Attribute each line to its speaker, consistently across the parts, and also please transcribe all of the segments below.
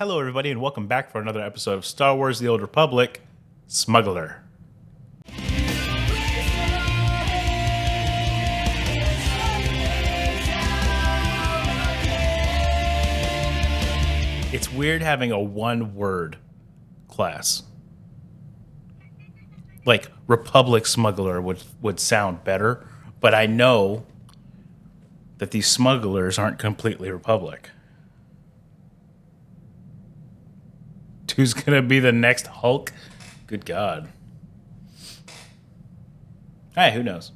Speaker 1: Hello, everybody, and welcome back for another episode of Star Wars The Old Republic, Smuggler. It's weird having a one-word class. Like, Republic Smuggler would sound better, but I know that these smugglers aren't completely Republic. Who's gonna be the next Hulk? Good God. Hey, who knows?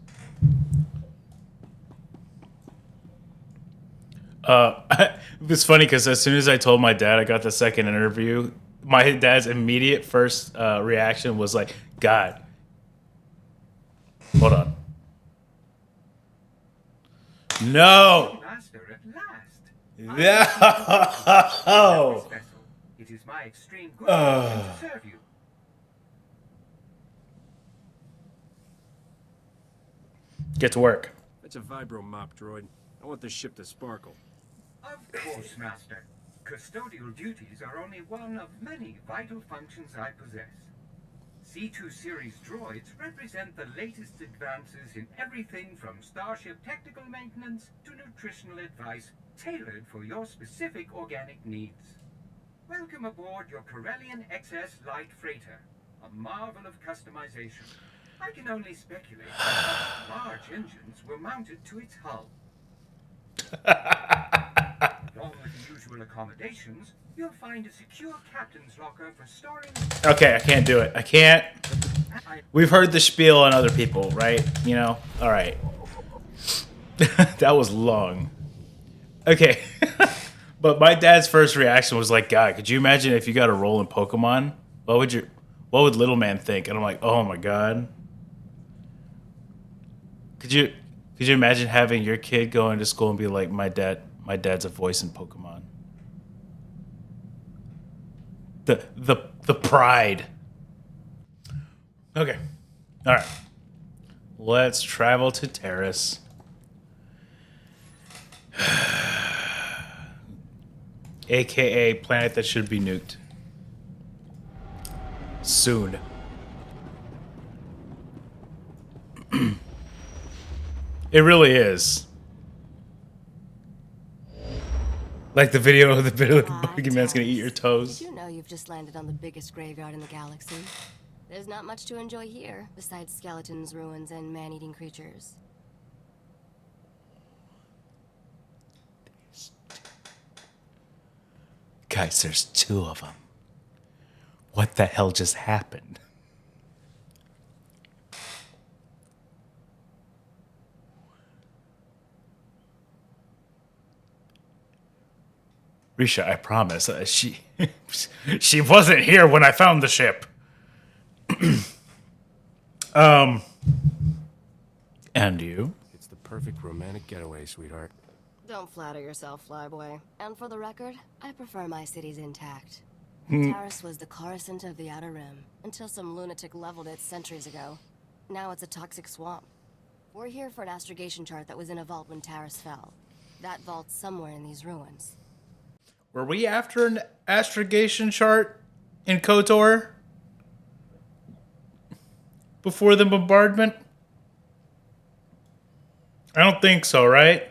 Speaker 1: It was funny because as soon as I told my dad I got the second interview, my dad's immediate first reaction was like, God, hold on. No!
Speaker 2: Master at last.
Speaker 1: No!
Speaker 2: It is my extreme good fortune to serve you.
Speaker 1: Get to work.
Speaker 3: That's a vibro mop, droid. I want this ship to sparkle.
Speaker 2: Of course, Master. Custodial duties are only one of many vital functions I possess. C2 series droids represent the latest advances in everything from starship technical maintenance to nutritional advice tailored for your specific organic needs. Welcome aboard your Corellian XS Light Freighter, a marvel of customization. I can only speculate that large engines were mounted to its hull. Along with the usual accommodations, you'll find a secure captain's locker for storing...
Speaker 1: Okay, I can't do it. I can't. We've heard the spiel on other people, right? You know? All right. That was long. Okay. But my dad's first reaction was like, God, could you imagine if you got a role in Pokemon? What would little man think? And I'm like, oh my God. Could you imagine having your kid go into school and be like, my dad's a voice in Pokemon? The pride. Okay. All right. Let's travel to Taris. AKA planet that should be nuked. Soon. It really is. Like the video of the boogeyman's gonna eat your toes.
Speaker 4: Did you know you've just landed on the biggest graveyard in the galaxy? There's not much to enjoy here, besides skeletons, ruins, and man-eating creatures.
Speaker 1: Guys, there's two of them. What the hell just happened? Risha, I promise, she wasn't here when I found the ship. And you?
Speaker 3: It's the perfect romantic getaway, sweetheart.
Speaker 4: Don't flatter yourself, flyboy. And for the record, I prefer my cities intact. Taris was the Coruscant of the Outer Rim, until some lunatic leveled it centuries ago. Now it's a toxic swamp. We're here for an astrogation chart that was in a vault when Taris fell. That vault's somewhere in these ruins.
Speaker 1: Were we after an astrogation chart in KOTOR? Before the bombardment? I don't think so, right?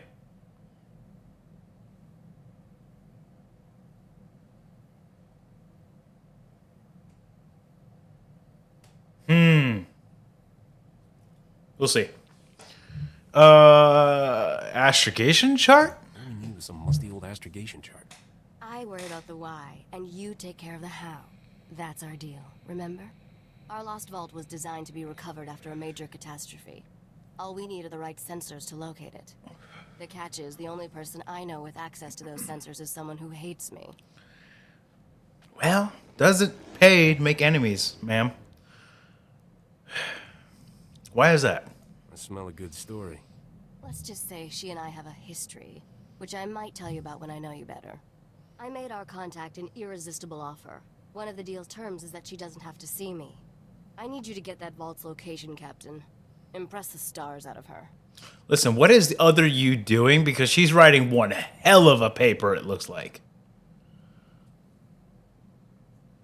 Speaker 1: We'll see. Astrogation chart?
Speaker 3: All we need was some musty old astrogation chart.
Speaker 4: I worry about the why, and you take care of the how. That's our deal, remember? Our lost vault was designed to be recovered after a major catastrophe. All we need are the right sensors to locate it. The catch is, the only person I know with access to those sensors is someone who hates me.
Speaker 1: Well, doesn't pay to make enemies, ma'am. Why is that?
Speaker 3: I smell a good story.
Speaker 4: Let's just say she and I have a history, which I might tell you about when I know you better. I made our contact an irresistible offer. One of the deal's terms is that she doesn't have to see me. I need you to get that vault's location, Captain. Impress the stars out of her.
Speaker 1: Listen, what is the other you doing? Because she's writing one hell of a paper, it looks like.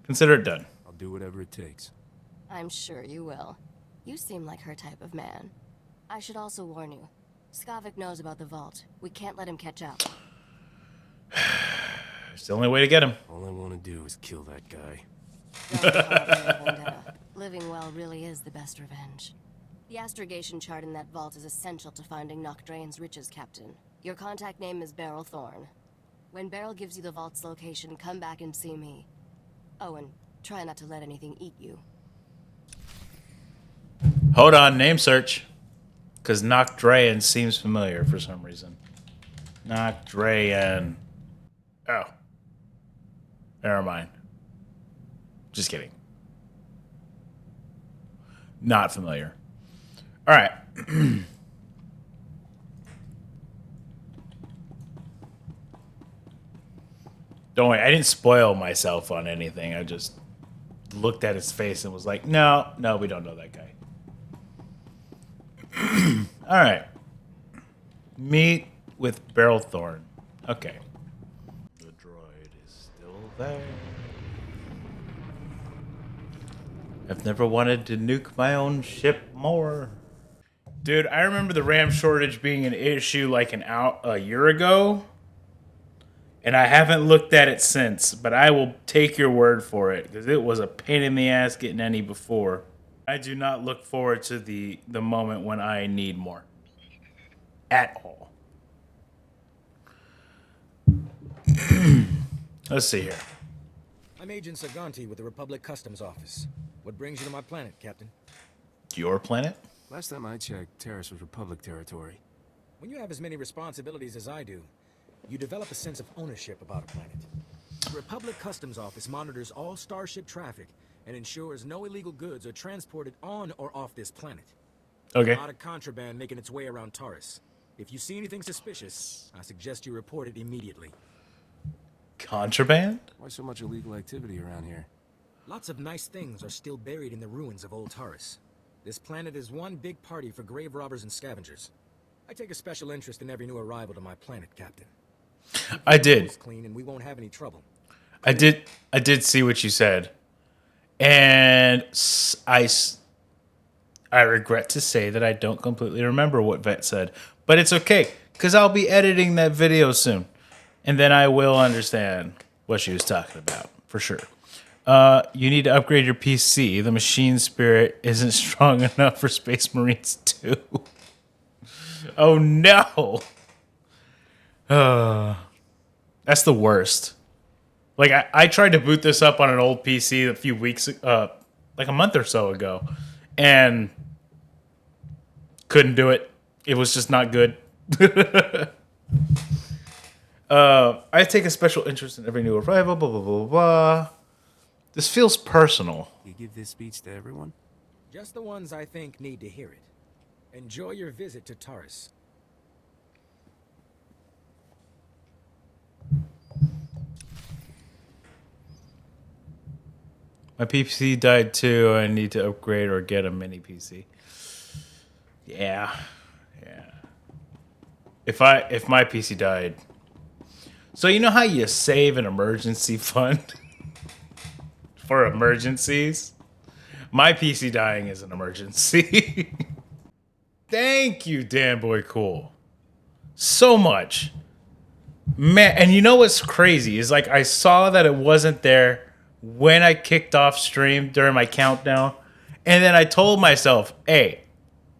Speaker 1: Consider it done.
Speaker 3: I'll do whatever it takes.
Speaker 4: I'm sure you will. You seem like her type of man. I should also warn you. Skavik knows about the vault. We can't let him catch up.
Speaker 1: It's the only way to get him.
Speaker 3: All I want to do is kill that guy.
Speaker 4: Don't call it a vendetta. Living well really is the best revenge. The astrogation chart in that vault is essential to finding Nocdrane's riches, Captain. Your contact name is Beryl Thorne. When Beryl gives you the vault's location, come back and see me. Oh, and try not to let anything eat you.
Speaker 1: Hold on, name search. Because Nocdrane seems familiar for some reason. Nocdrane. Oh. Never mind. Just kidding. Not familiar. All right. Don't worry, I didn't spoil myself on anything. I just looked at his face and was like, no, we don't know that guy. All right. Meet with Beryl Thorne. Okay. The droid is still there. I've never wanted to nuke my own ship more. Dude, I remember the RAM shortage being an issue like a year ago. And I haven't looked at it since, but I will take your word for it, because it was a pain in the ass getting any before. I do not look forward to the moment when I need more. At all. Let's see here.
Speaker 5: I'm Agent Saganti with the Republic Customs Office. What brings you to my planet, Captain?
Speaker 1: Your planet?
Speaker 3: Last time I checked, Taris was Republic territory.
Speaker 5: When you have as many responsibilities as I do, you develop a sense of ownership about a planet. The Republic Customs Office monitors all starship traffic and ensures no illegal goods are transported on or off this planet.
Speaker 1: Okay.
Speaker 5: A lot of contraband making its way around Taris. If you see anything suspicious, I suggest you report it immediately.
Speaker 1: Contraband?
Speaker 3: Why so much illegal activity around here?
Speaker 5: Lots of nice things are still buried in the ruins of old Taris. This planet is one big party for grave robbers and scavengers. I take a special interest in every new arrival to my planet, Captain.
Speaker 1: I did.
Speaker 5: Clean and we won't have any trouble.
Speaker 1: I did see what you said. And I regret to say that I don't completely remember what Vet said. But it's okay, because I'll be editing that video soon. And then I will understand what she was talking about, for sure. You need to upgrade your PC. The machine spirit isn't strong enough for Space Marines 2. Oh, no. That's the worst. Like, I tried to boot this up on an old PC a few weeks, like a month or so ago, and couldn't do it. It was just not good. I take a special interest in every new arrival, blah, blah, blah, blah. This feels personal.
Speaker 3: You give this speech to everyone?
Speaker 5: Just the ones I think need to hear it. Enjoy your visit to Taris.
Speaker 1: My PC died too. I need to upgrade or get a mini PC. Yeah. If my PC died. So you know how you save an emergency fund for emergencies? My PC dying is an emergency. Thank you, Dan Boy Cool. So much. Man, and you know what's crazy is like I saw that it wasn't there when I kicked off stream during my countdown. And then I told myself, hey,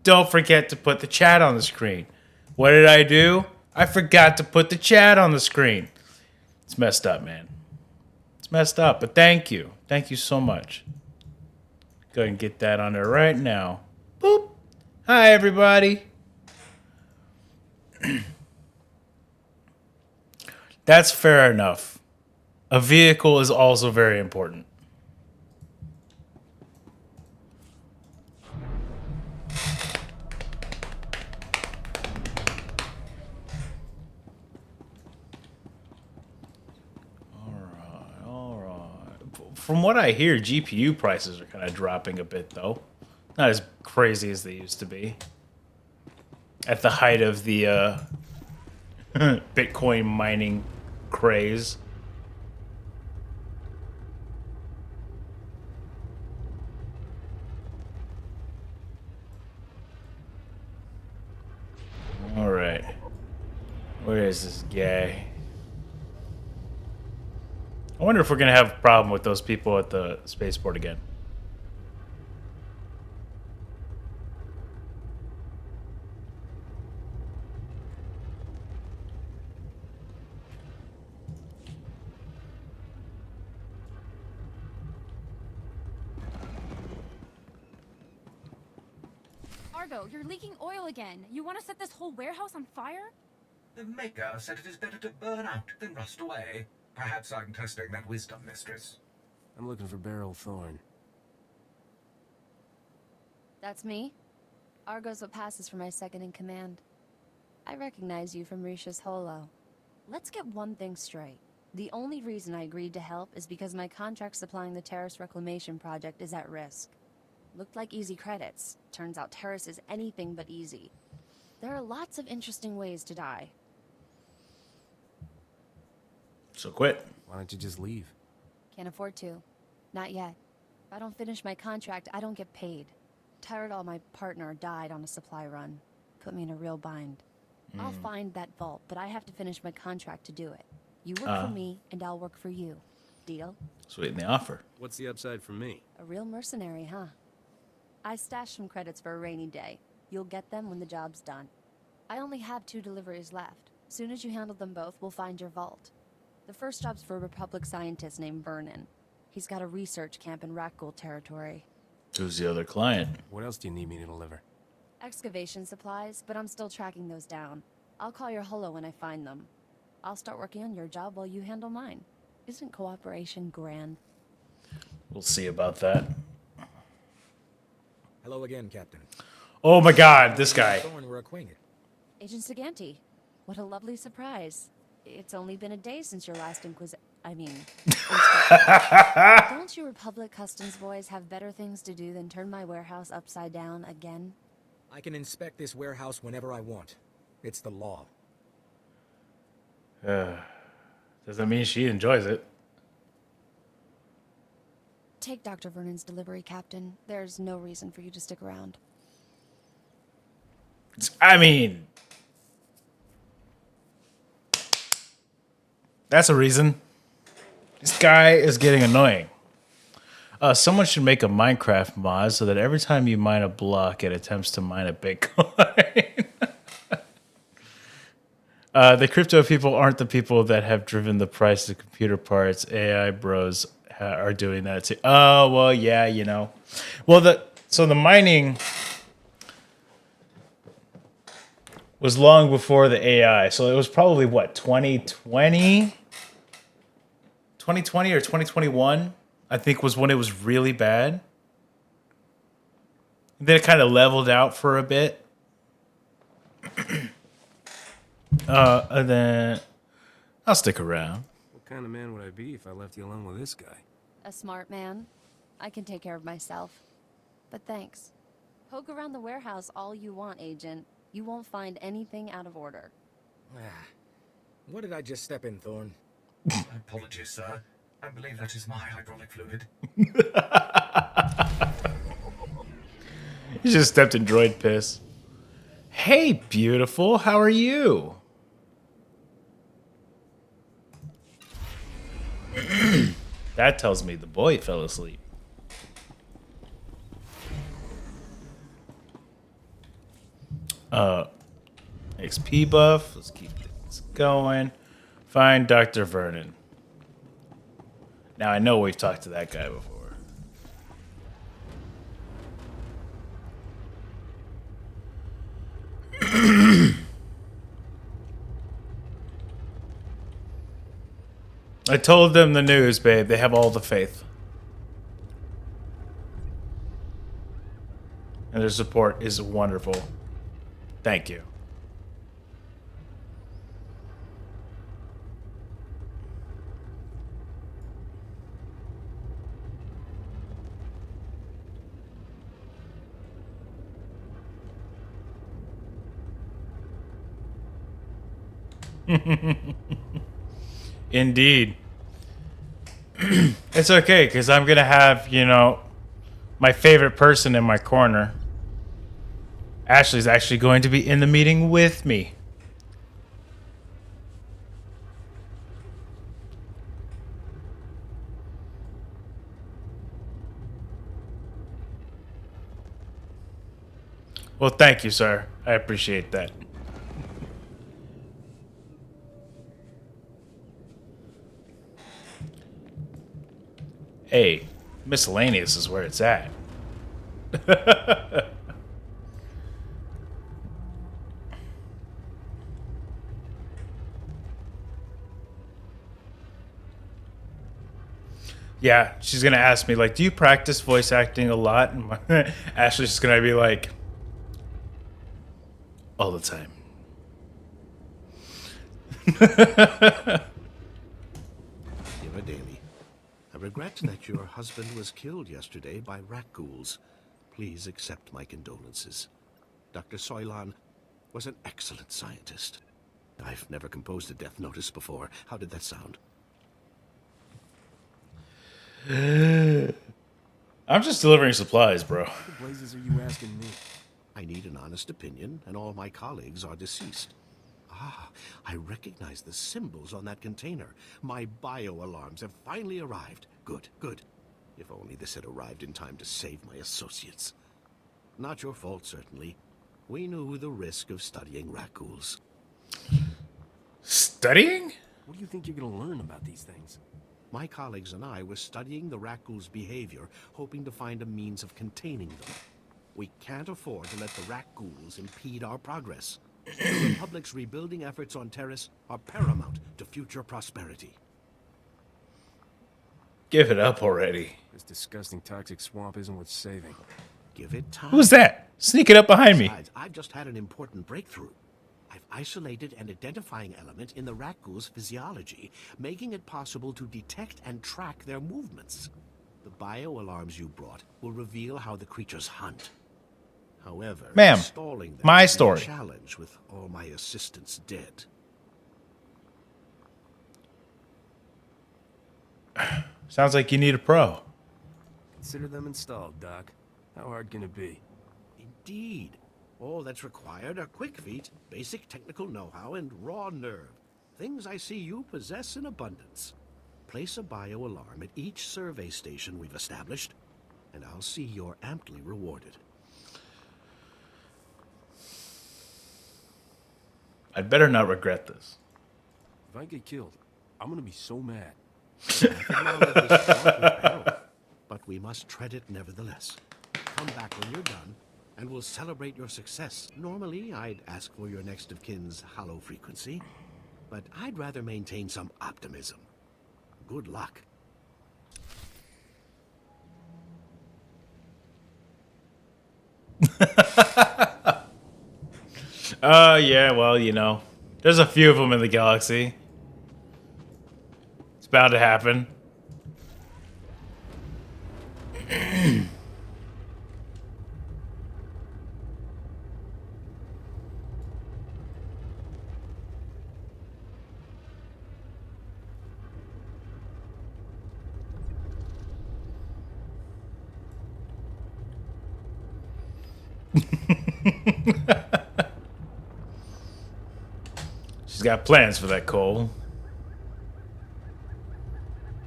Speaker 1: don't forget to put the chat on the screen. What did I do? I forgot to put the chat on the screen. It's messed up, man. It's messed up, but thank you. Thank you so much. Go ahead and get that on there right now. Boop. Hi, everybody. That's fair enough. A vehicle is also very important. All right. From what I hear, GPU prices are kind of dropping a bit, though. Not as crazy as they used to be. At the height of the Bitcoin mining craze. Where is this guy? I wonder if we're gonna have a problem with those people at the spaceport again.
Speaker 6: Argo, you're leaking oil again. You want to set this whole warehouse on fire?
Speaker 2: The Maker said it is better to burn out than rust away. Perhaps I'm testing that wisdom, mistress.
Speaker 3: I'm looking for Beryl Thorne.
Speaker 4: That's me. Argo's what passes for my second in command. I recognize you from Risha's holo. Let's get one thing straight. The only reason I agreed to help is because my contract supplying the Taris reclamation project is at risk. Looked like easy credits. Turns out Taris is anything but easy. There are lots of interesting ways to die.
Speaker 1: So quit.
Speaker 3: Why don't you just leave?
Speaker 4: Can't afford to. Not yet. If I don't finish my contract, I don't get paid. Tyrodal, my partner, died on a supply run. Put me in a real bind. I'll find that vault, but I have to finish my contract to do it. You work for me, and I'll work for you. Deal?
Speaker 1: Sweeten the offer.
Speaker 3: What's the upside for me?
Speaker 4: A real mercenary, huh? I stashed some credits for a rainy day. You'll get them when the job's done. I only have 2 deliveries left. Soon as you handle them both, we'll find your vault. The first job's for a Republic scientist named Vernon. He's got a research camp in Rakghoul territory.
Speaker 1: Who's the other client?
Speaker 3: What else do you need me to deliver?
Speaker 4: Excavation supplies, but I'm still tracking those down. I'll call your holo when I find them. I'll start working on your job while you handle mine. Isn't cooperation grand?
Speaker 1: We'll see about that.
Speaker 5: Hello again, Captain.
Speaker 1: Oh my god, this guy.
Speaker 5: Thorne, we're acquainted.
Speaker 4: Agent Saganti, what a lovely surprise. It's only been a day since your last inspector. Don't you Republic Customs boys have better things to do than turn my warehouse upside down again?
Speaker 5: I can inspect this warehouse whenever I want. It's the law.
Speaker 1: Doesn't mean she enjoys it.
Speaker 4: Take Dr. Vernon's delivery, Captain. There's no reason for you to stick around.
Speaker 1: I mean, that's a reason. This guy is getting annoying. Someone should make a Minecraft mod so that every time you mine a block, it attempts to mine a Bitcoin. The crypto people aren't the people that have driven the price of computer parts. AI bros are doing that too. Oh, well, yeah, you know. Well, so the mining was long before the AI. So it was probably, what, 2020? 2020 or 2021, I think, was when it was really bad. And then it kind of leveled out for a bit. And then I'll stick around.
Speaker 3: What kind of man would I be if I left you alone with this guy?
Speaker 4: A smart man. I can take care of myself. But thanks. Poke around the warehouse all you want, Agent. You won't find anything out of order.
Speaker 5: What did I just step in, Thorne?
Speaker 2: Apologies, sir. I believe that is my hydraulic fluid.
Speaker 1: You just stepped in droid piss. Hey, beautiful. How are you? That tells me the boy fell asleep. XP buff. Let's keep this going. Find Dr. Vernon. Now I know we've talked to that guy before. I told them the news, babe. They have all the faith. And their support is wonderful. Thank you. Indeed. It's okay, because I'm going to have, you know, my favorite person in my corner. Ashley's actually going to be in the meeting with me. Well, thank you, sir. I appreciate that. Hey, miscellaneous is where it's at. Yeah, she's gonna ask me like, "Do you practice voice acting a lot?" And Ashley's just gonna be like, "All the time."
Speaker 7: Dear Daly, I regret that your husband was killed yesterday by rat ghouls. Please accept my condolences. Dr. Soilan was an excellent scientist. I've never composed a death notice before. How did that sound?
Speaker 1: I'm just delivering supplies, bro.
Speaker 3: What the blazes are you asking me?
Speaker 7: I need an honest opinion, and all my colleagues are deceased. Ah, I recognize the symbols on that container. My bio-alarms have finally arrived. Good, good. If only this had arrived in time to save my associates. Not your fault, certainly. We knew the risk of studying rat ghouls.
Speaker 1: Studying?
Speaker 3: What do you think you're gonna learn about these things?
Speaker 7: My colleagues and I were studying the rat ghouls' behavior, hoping to find a means of containing them. We can't afford to let the rat ghouls impede our progress. The Republic's rebuilding efforts on Taris are paramount to future prosperity.
Speaker 1: Give it up already.
Speaker 3: This disgusting toxic swamp isn't worth saving.
Speaker 7: Give it time.
Speaker 1: Who's that? Sneaking up behind me.
Speaker 7: Besides, I've just had an important breakthrough. I've isolated an identifying element in the rat ghouls' physiology, making it possible to detect and track their movements. The bio-alarms you brought will reveal how the creatures hunt. However,
Speaker 1: Ma'am,
Speaker 7: installing them
Speaker 1: my
Speaker 7: will be a
Speaker 1: story.
Speaker 7: challenge with all my assistants dead.
Speaker 1: Sounds like you need a pro.
Speaker 3: Consider them installed, Doc. How hard can it be?
Speaker 7: Indeed. All that's required are quick feet, basic technical know-how, and raw nerve. Things I see you possess in abundance. Place a bio-alarm at each survey station we've established, and I'll see you're amply rewarded.
Speaker 1: I'd better not regret this.
Speaker 3: If I get killed, I'm gonna be so mad.
Speaker 7: But we must tread it nevertheless. Come back when you're done, and we'll celebrate your success. Normally, I'd ask for your next of kin's hollow frequency, but I'd rather maintain some optimism. Good luck.
Speaker 1: Yeah, well, you know, there's a few of them in the galaxy. It's bound to happen. She's got plans for that coal.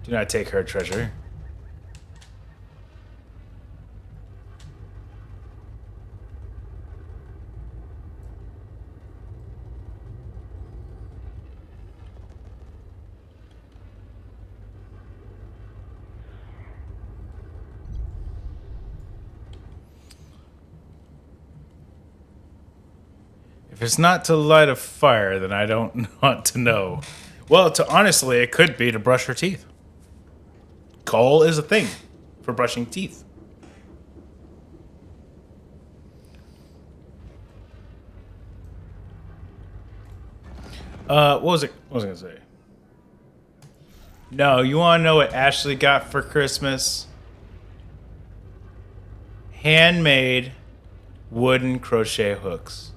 Speaker 1: Do not take her treasure. If it's not to light a fire, then I don't want to know. Well, honestly, it could be to brush her teeth. Coal is a thing for brushing teeth. What was it? What was I gonna say? No, you want to know what Ashley got for Christmas? Handmade wooden crochet hooks.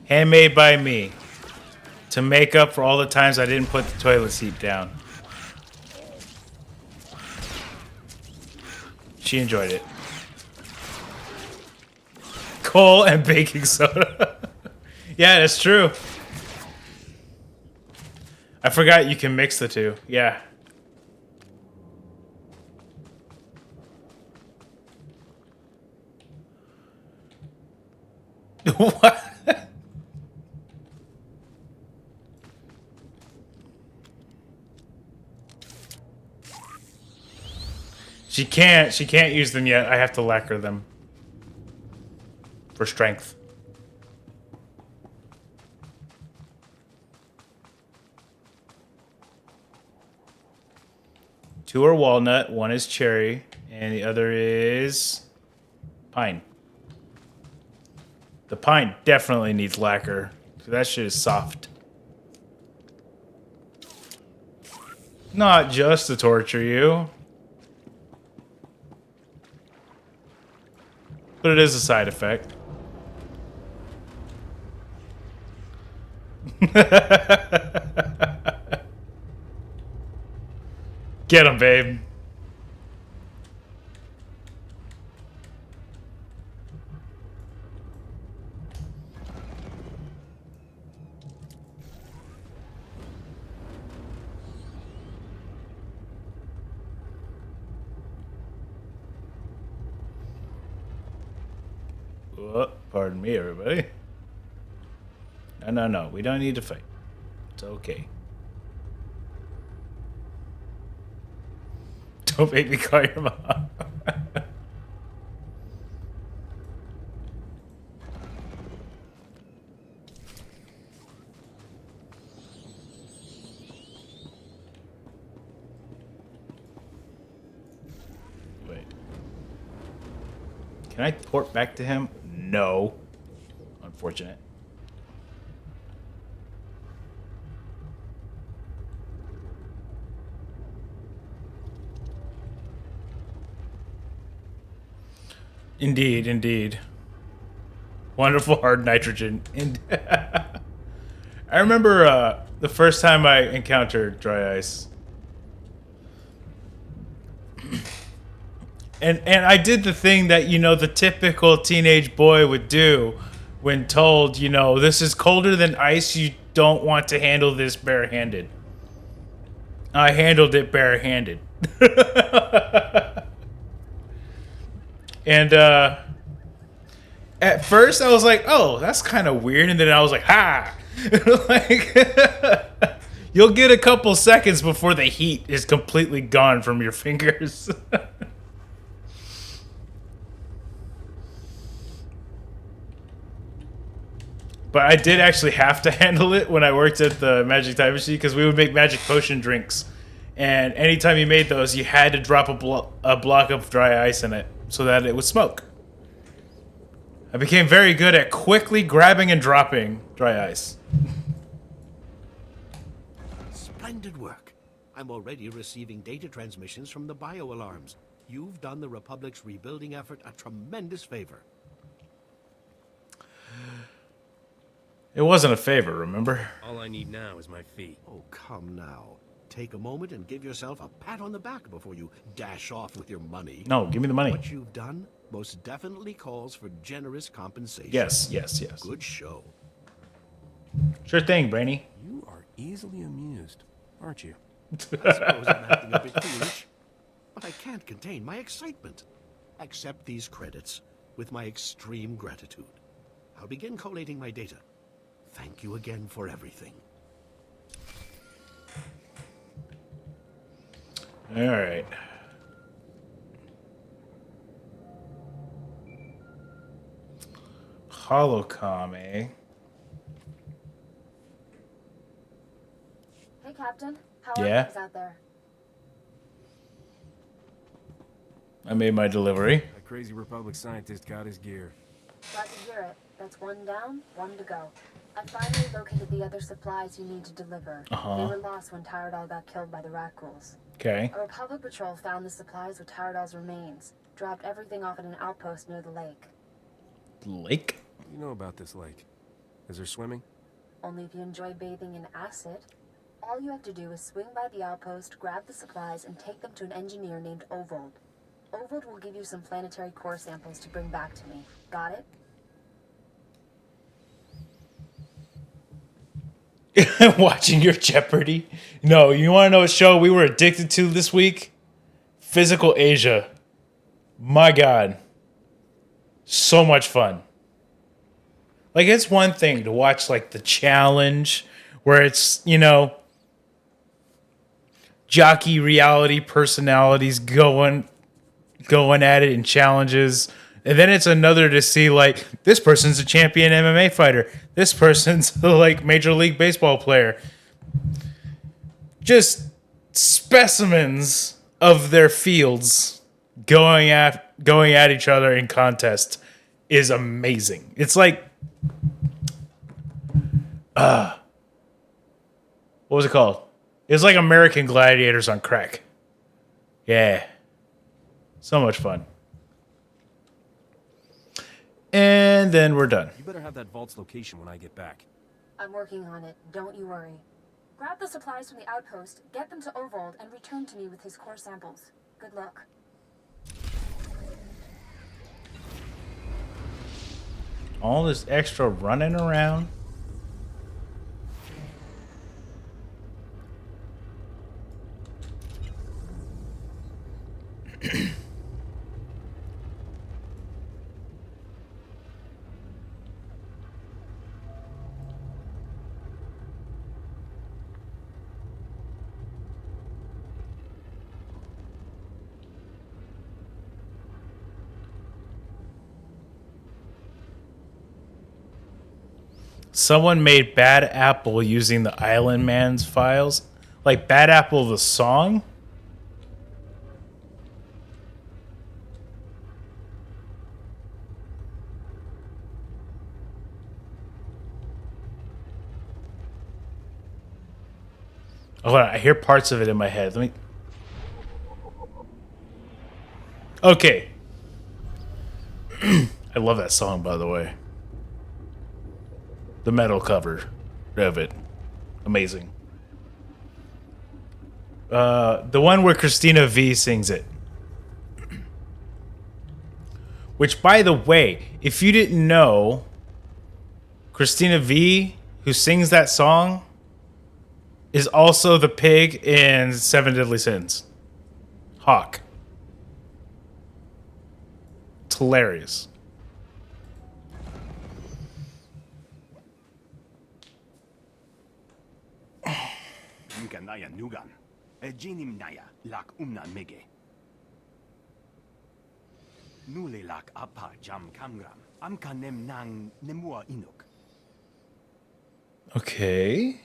Speaker 1: Handmade by me. To make up for all the times I didn't put the toilet seat down. She enjoyed it. Coal and baking soda. Yeah, that's true. I forgot you can mix the two. Yeah. What? She can't use them yet. I have to lacquer them. For strength. Two are walnut, one is cherry, and the other is pine. The pine definitely needs lacquer. So that shit is soft. Not just to torture you. But it is a side effect. Get him, babe. Oh, pardon me, everybody. No. We don't need to fight. It's okay. Don't make me call your mom. Wait. Can I port back to him? No. Unfortunate. Indeed. Wonderful hard nitrogen. I remember the first time I encountered dry ice. And I did the thing that, you know, the typical teenage boy would do when told, you know, this is colder than ice, you don't want to handle this barehanded. I handled it barehanded. And at first I was like, oh, that's kind of weird. And then I was like, ha! Like, you'll get a couple seconds before the heat is completely gone from your fingers. But I did actually have to handle it when I worked at the Magic Time Machine because we would make magic potion drinks. And anytime you made those, you had to drop a block of dry ice in it so that it would smoke. I became very good at quickly grabbing and dropping dry ice.
Speaker 7: Splendid work. I'm already receiving data transmissions from the bio-alarms. You've done the Republic's rebuilding effort a tremendous favor.
Speaker 1: It wasn't a favor, remember?
Speaker 3: All I need now is my fee.
Speaker 7: Oh, come now. Take a moment and give yourself a pat on the back before you dash off with your money.
Speaker 1: No, give me the money.
Speaker 7: What you've done most definitely calls for generous compensation.
Speaker 1: Yes.
Speaker 7: Good show.
Speaker 1: Sure thing, Brainy.
Speaker 3: You are easily amused, aren't you?
Speaker 7: I suppose I'm acting a bit foolish, but I can't contain my excitement. Accept these credits with my extreme gratitude. I'll begin collating my data. Thank you again for everything.
Speaker 1: All right. Holocom, eh?
Speaker 4: Hey, Captain. How
Speaker 1: Yeah?
Speaker 4: are things out there?
Speaker 1: I made my delivery.
Speaker 3: That crazy Republic scientist got his gear.
Speaker 4: Glad to hear it. That's one down, one to go. I finally located the other supplies you need to deliver.
Speaker 1: Uh-huh.
Speaker 4: They were lost when Tyradol got killed by the rat ghouls.
Speaker 1: Okay.
Speaker 4: A Republic patrol found the supplies with Tyradol's remains. Dropped everything off at an outpost near the lake.
Speaker 1: Lake?
Speaker 3: You know about this lake. Is there swimming?
Speaker 4: Only if you enjoy bathing in acid. All you have to do is swing by the outpost, grab the supplies, and take them to an engineer named Ovold. Ovold will give you some planetary core samples to bring back to me. Got it?
Speaker 1: Watching your Jeopardy? No, you want to know what show we were addicted to this week? Physical Asia. My God. So much fun. Like, it's one thing to watch, like, the challenge where it's, you know, jockey reality personalities going at it in challenges. And then it's another to see, like, this person's a champion MMA fighter. This person's, like, Major League Baseball player. Just specimens of their fields going at each other in contest is amazing. It's like, what was it called? It's like American Gladiators on crack. Yeah. So much fun. And then we're done.
Speaker 3: You better have that vault's location when I get back.
Speaker 8: I'm working on it. Don't you worry. Grab the supplies from the outpost, get them to Ovold, and return to me with his core samples. Good luck.
Speaker 1: All this extra running around. Someone made Bad Apple using the Island Man's files. Like Bad Apple the song? Oh, hold on. I hear parts of it in my head. Let me... Okay. I love that song, by the way. The metal cover of it. Amazing. The one where Christina V sings it. Which, by the way, if you didn't know, Christina V, who sings that song, is also the pig in Seven Deadly Sins. Hawk. It's hilarious.
Speaker 9: Naya Nugan, Ejinim Naya, Lak Umnan Mege. Nule Lak Apa Jam Kamgram, Amkanem Nang Nemua Inuk.
Speaker 1: Okay.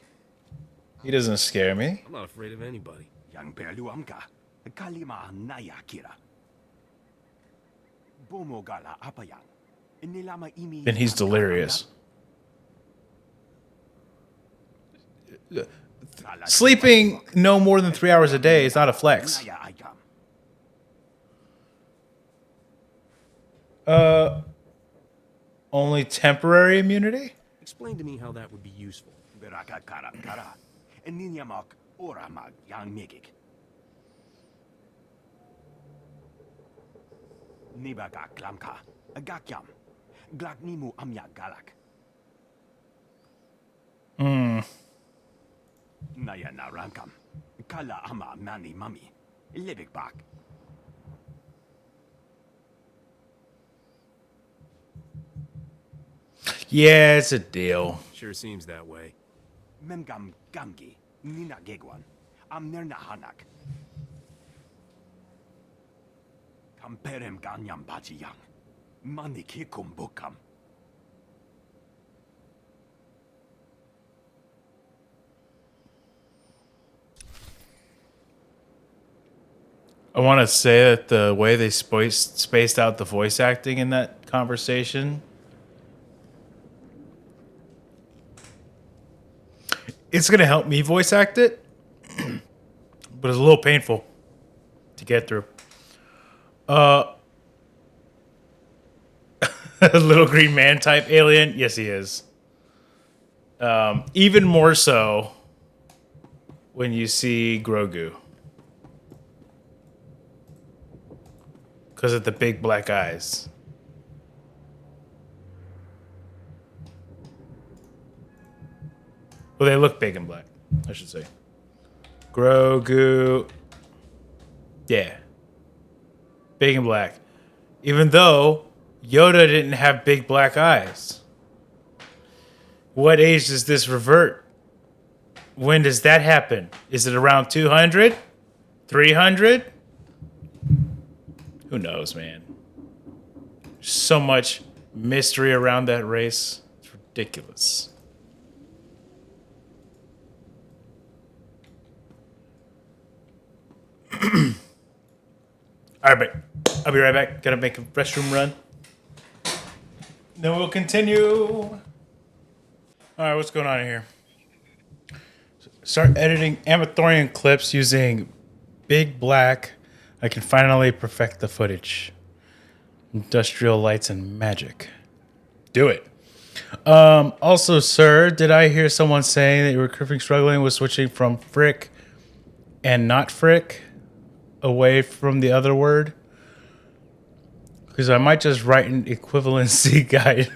Speaker 1: He doesn't scare me.
Speaker 3: I'm not afraid of anybody.
Speaker 9: Yang Perlu Amka, Kalima Naya Kira. Bomo Gala Apayang, Nilama Imi.
Speaker 1: Then he's delirious. Sleeping no more than 3 hours a day is not a flex. Only temporary immunity?
Speaker 3: Explain to me how that would be useful.
Speaker 9: Beraka Kara Kara, Ninyamak Oramag Yang Megik. Nibaka Klamka, Agakyam, Glaknimu Amya Galak. Naya Naramkam, Kala Ama Mani Mami, Libik Bak.
Speaker 1: Yeah, it's a deal.
Speaker 3: Sure seems that way.
Speaker 9: Memgam Gamgi, Nina Gegwan, Amnerna Hanak. Kamperem Ganyam Bajiyang, Manikikum Bukam.
Speaker 1: I want to say that the way they spaced out the voice acting in that conversation, it's going to help me voice act it, but it's a little painful to get through. Little green man type alien? Yes, he is. Even more so when you see Grogu. Because of the big black eyes. Well, they look big and black, I should say. Grogu. Yeah. Big and black. Even though Yoda didn't have big black eyes. What age does this revert? When does that happen? Is it around 200? 300? Who knows, man? So much mystery around that race. It's ridiculous. All right, I'll be right back. Gotta make a restroom run. Then we'll continue. All right, what's going on here? Start editing Amathorian clips using Big Black. I can finally perfect the footage. Industrial lights and magic. Do it. Also, sir, did I hear someone saying that you were struggling with switching from frick and not frick away from the other word? Because I might just write an equivalency guide.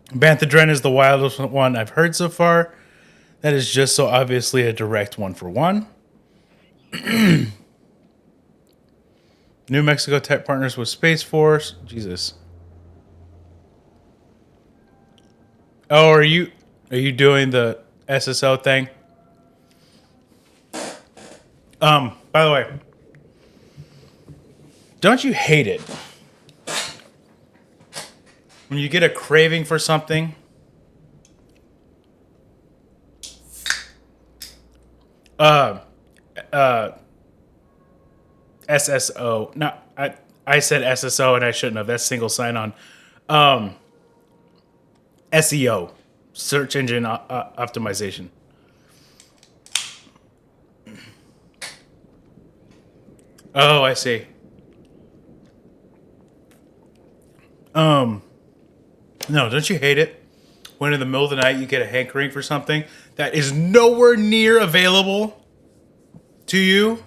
Speaker 1: Banthadren is the wildest one I've heard so far. That is just so obviously a direct 1-for-1. New Mexico tech partners with Space Force. Jesus. Oh, are you doing the SSO thing? By the way, don't you hate it when you get a craving for something? SSO. No, I said SSO and I shouldn't have. That's single sign-on. SEO, search engine optimization. Oh, I see. No, don't you hate it when in the middle of the night you get a hankering for something that is nowhere near available to you?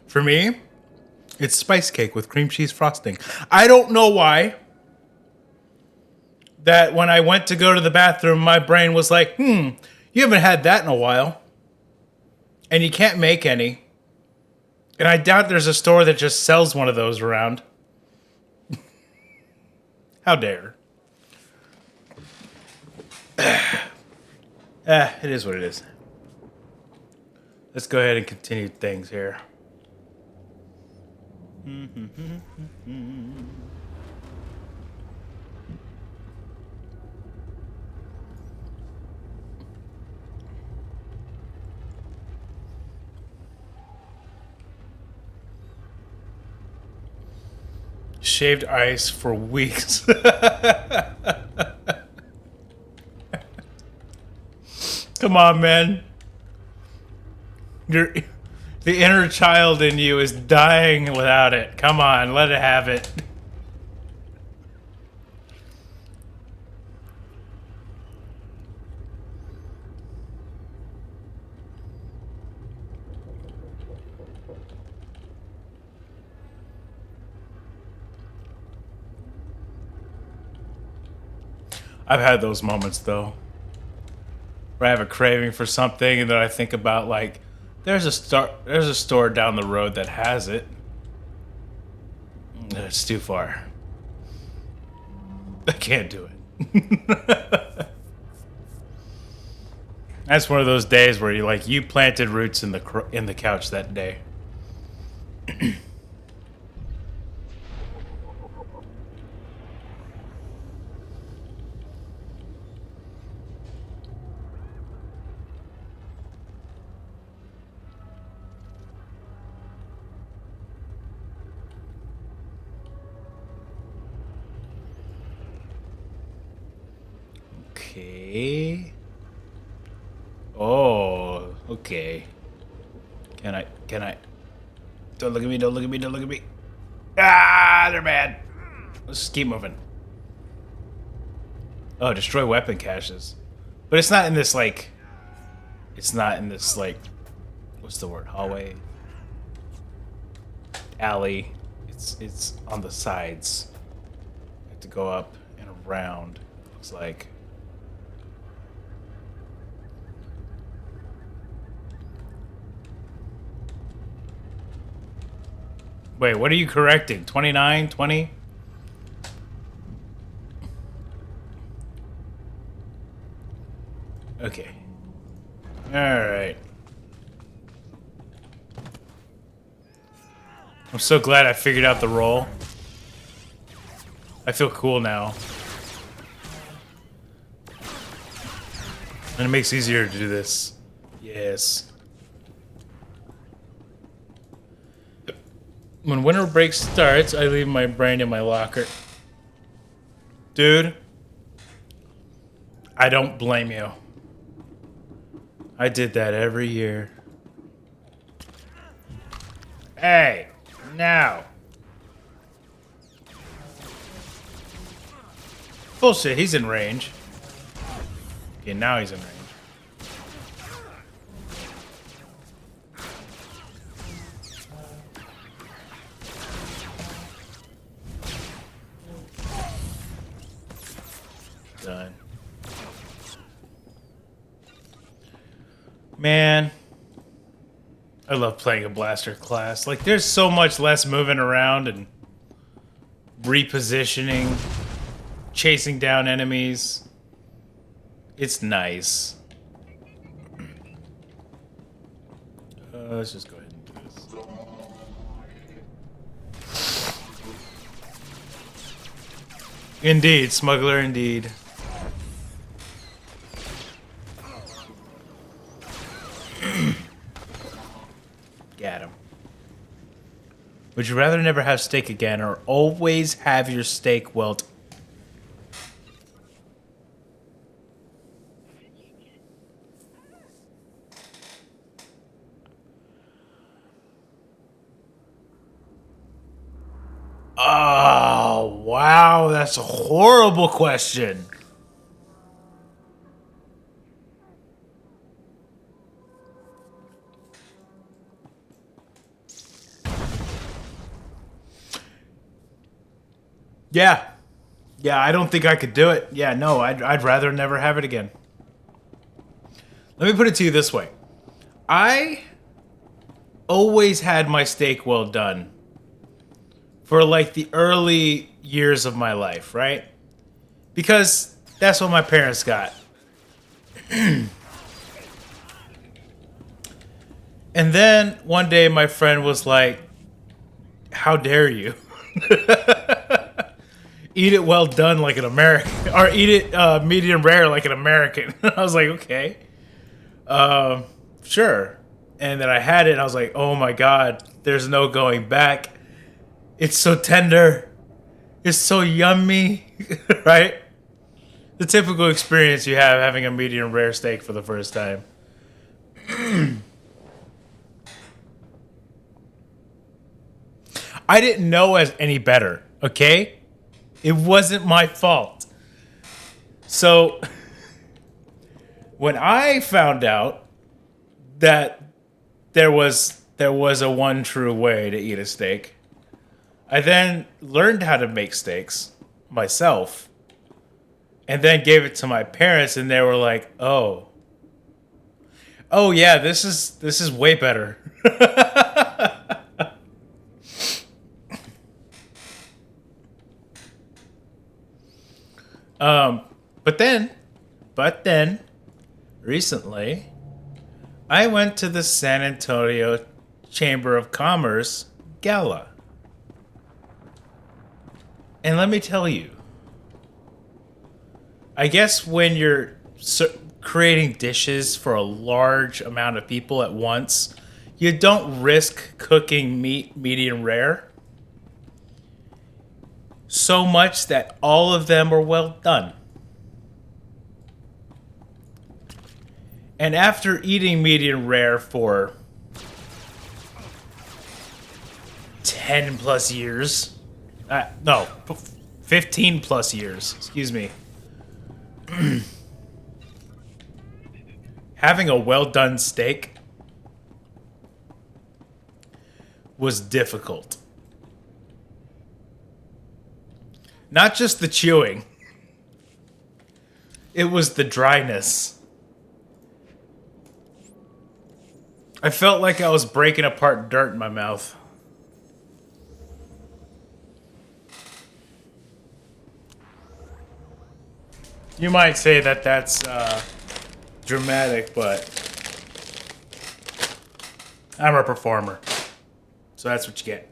Speaker 1: For me, it's spice cake with cream cheese frosting. I don't know why that when I went to go to the bathroom, my brain was like, you haven't had that in a while. And you can't make any. And I doubt there's a store that just sells one of those around. How dare. It is what it is. Let's go ahead and continue things here. Shaved ice for weeks. Come on, man. The inner child in you is dying without it. Come on, let it have it. I've had those moments though, where I have a craving for something, and then I think about like, there's a store down the road that has it. It's too far. I can't do it. That's one of those days where you planted roots in the couch that day. Okay. Oh, okay. Can I? Don't look at me, don't look at me, don't look at me. Ah, they're bad. Let's just keep moving. Oh, destroy weapon caches. But it's not in this, like... It's not in this, like... What's the word? Hallway? Alley. It's on the sides. I have to go up and around. Looks like... Wait, what are you correcting? 29? 20? Alright. I'm so glad I figured out the roll. I feel cool now. And it makes it easier to do this. Yes. When winter break starts, I leave my brain in my locker. Dude, I don't blame you. I did that every year. Hey, now. Bullshit, he's in range. Okay, now he's in range. Done. Man, I love playing a blaster class. Like, there's so much less moving around and repositioning, chasing down enemies. It's nice. Let's just go ahead and do this. Indeed, smuggler, indeed. Got him. Would you rather never have steak again or always have your steak well? Oh, wow, that's a horrible question. Yeah. Yeah, I don't think I could do it. Yeah, no, I'd rather never have it again. Let me put it to you this way. I always had my steak well done for like the early years of my life, right? Because that's what my parents got. And then one day my friend was like, how dare you? Eat it well done like an American, or eat it medium rare like an American. I was like, okay, sure. And then I had it, and I was like, oh my god, there's no going back. It's so tender. It's so yummy, right? The typical experience you have having a medium rare steak for the first time. I didn't know as any better, okay? It wasn't my fault. So, when I found out that there was a one true way to eat a steak, I then learned how to make steaks myself, and then gave it to my parents, and they were like, "Oh yeah, this is way better." But then, recently, I went to the San Antonio Chamber of Commerce Gala. And let me tell you, I guess when you're creating dishes for a large amount of people at once, you don't risk cooking meat medium rare so much that all of them are well done. And after eating medium rare for 10 plus years, no, 15 plus years, excuse me, having a well done steak was difficult. Not just the chewing, it was the dryness. I felt like I was breaking apart dirt in my mouth. You might say that that's dramatic, but I'm a performer. So that's what you get.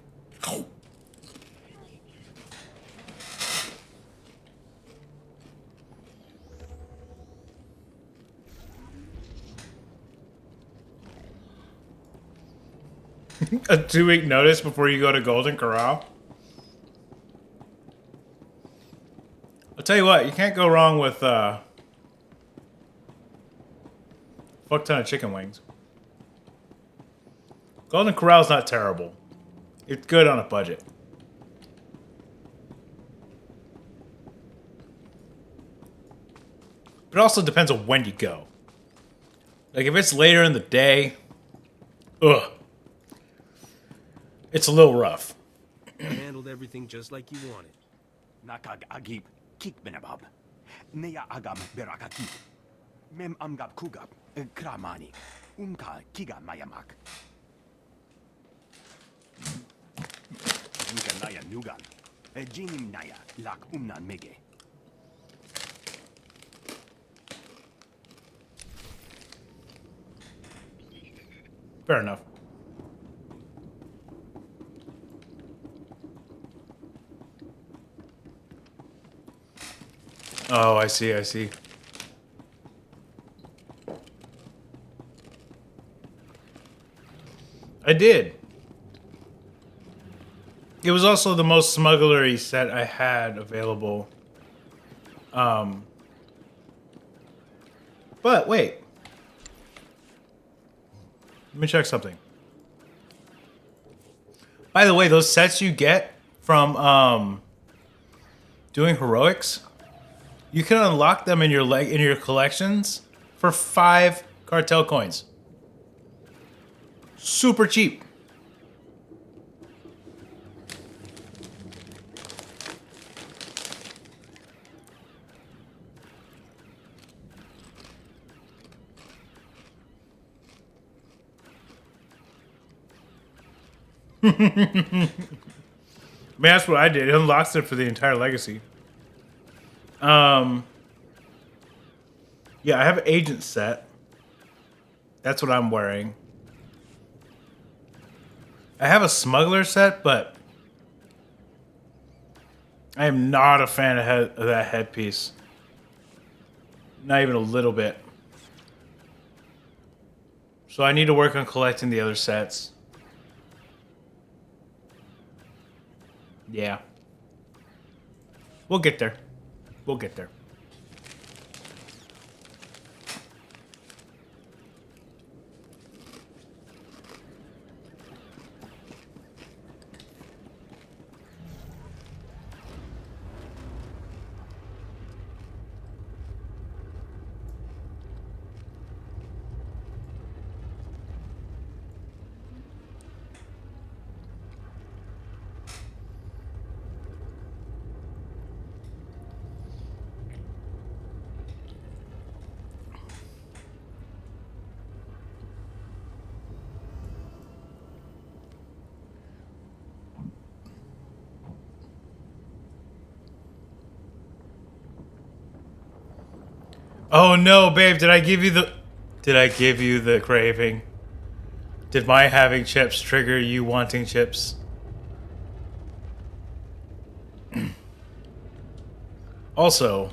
Speaker 1: A 2-week notice before you go to Golden Corral? I'll tell you what, you can't go wrong with fuck ton of chicken wings. Golden Corral's not terrible. It's good on a budget. But it also depends on when you go. Like if it's later in the day, ugh. It's a little rough.
Speaker 3: Handled everything just like you wanted.
Speaker 9: Nakag agib kikbenabab. Neya agam berakakib. Mem amgab kugab kramani. Umka kiga mayamak. Umka naya nugan. Jinim naya lak umnan mege.
Speaker 1: Fair enough. Oh, I see, I see. I did. It was also the most smugglery set I had available. But wait. Let me check something. By the way, those sets you get from doing heroics, you can unlock them in your collections for 5 cartel coins. Super cheap. Man, that's what I did. It unlocks it for the entire legacy. Yeah, I have an agent set. That's what I'm wearing. I have a smuggler set, but I am not a fan of that headpiece. Not even a little bit. So I need to work on collecting the other sets. Yeah. We'll get there. We'll get there. Oh no, babe, did I give you the craving? Did my having chips trigger you wanting chips? Also,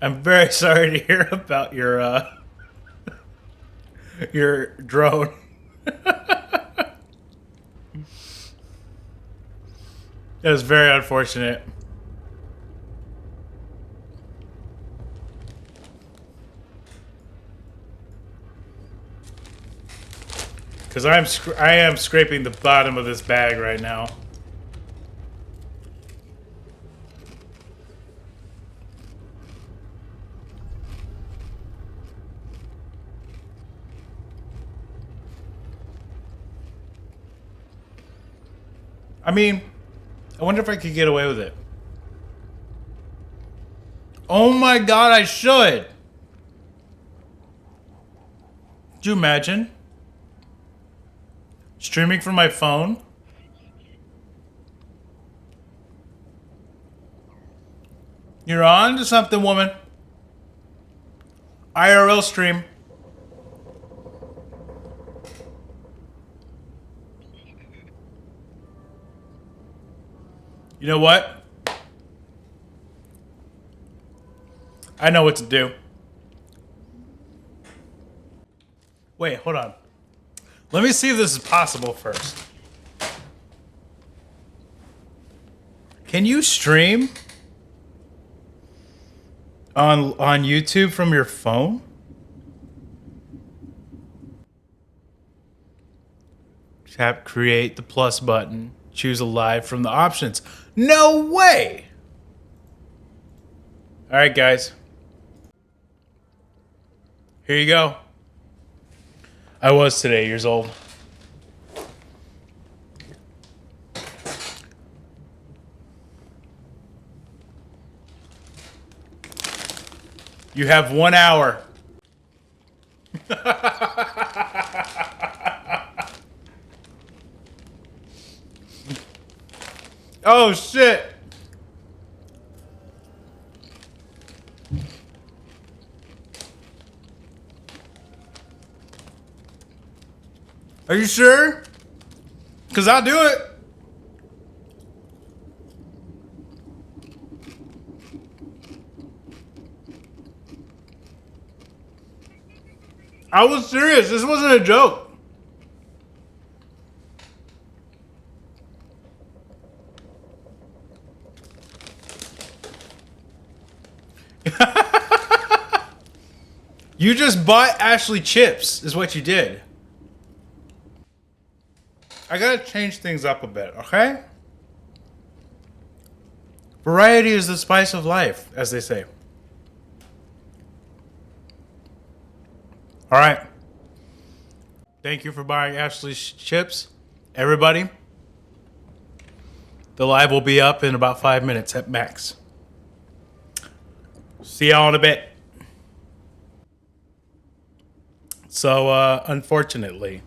Speaker 1: I'm very sorry to hear about your drone. That was very unfortunate. Because I am scraping the bottom of this bag right now. I mean, I wonder if I could get away with it. Oh my god, I should! Could you imagine? Streaming from my phone? You're on to something, woman. IRL stream. You know what? I know what to do. Wait, hold on. Let me see if this is possible first. Can you stream on YouTube from your phone? Tap create the plus button. Choose a live from the options. No way! All right, guys. Here you go. I was today years old. You have 1 hour. Oh, shit. Are you sure? Because I'll do it. I was serious. This wasn't a joke. You just bought Ashley chips, is what you did. I gotta change things up a bit, okay? Variety is the spice of life, as they say. All right. Thank you for buying Ashley's chips, everybody. The live will be up in about 5 minutes at max. See y'all in a bit. So, unfortunately,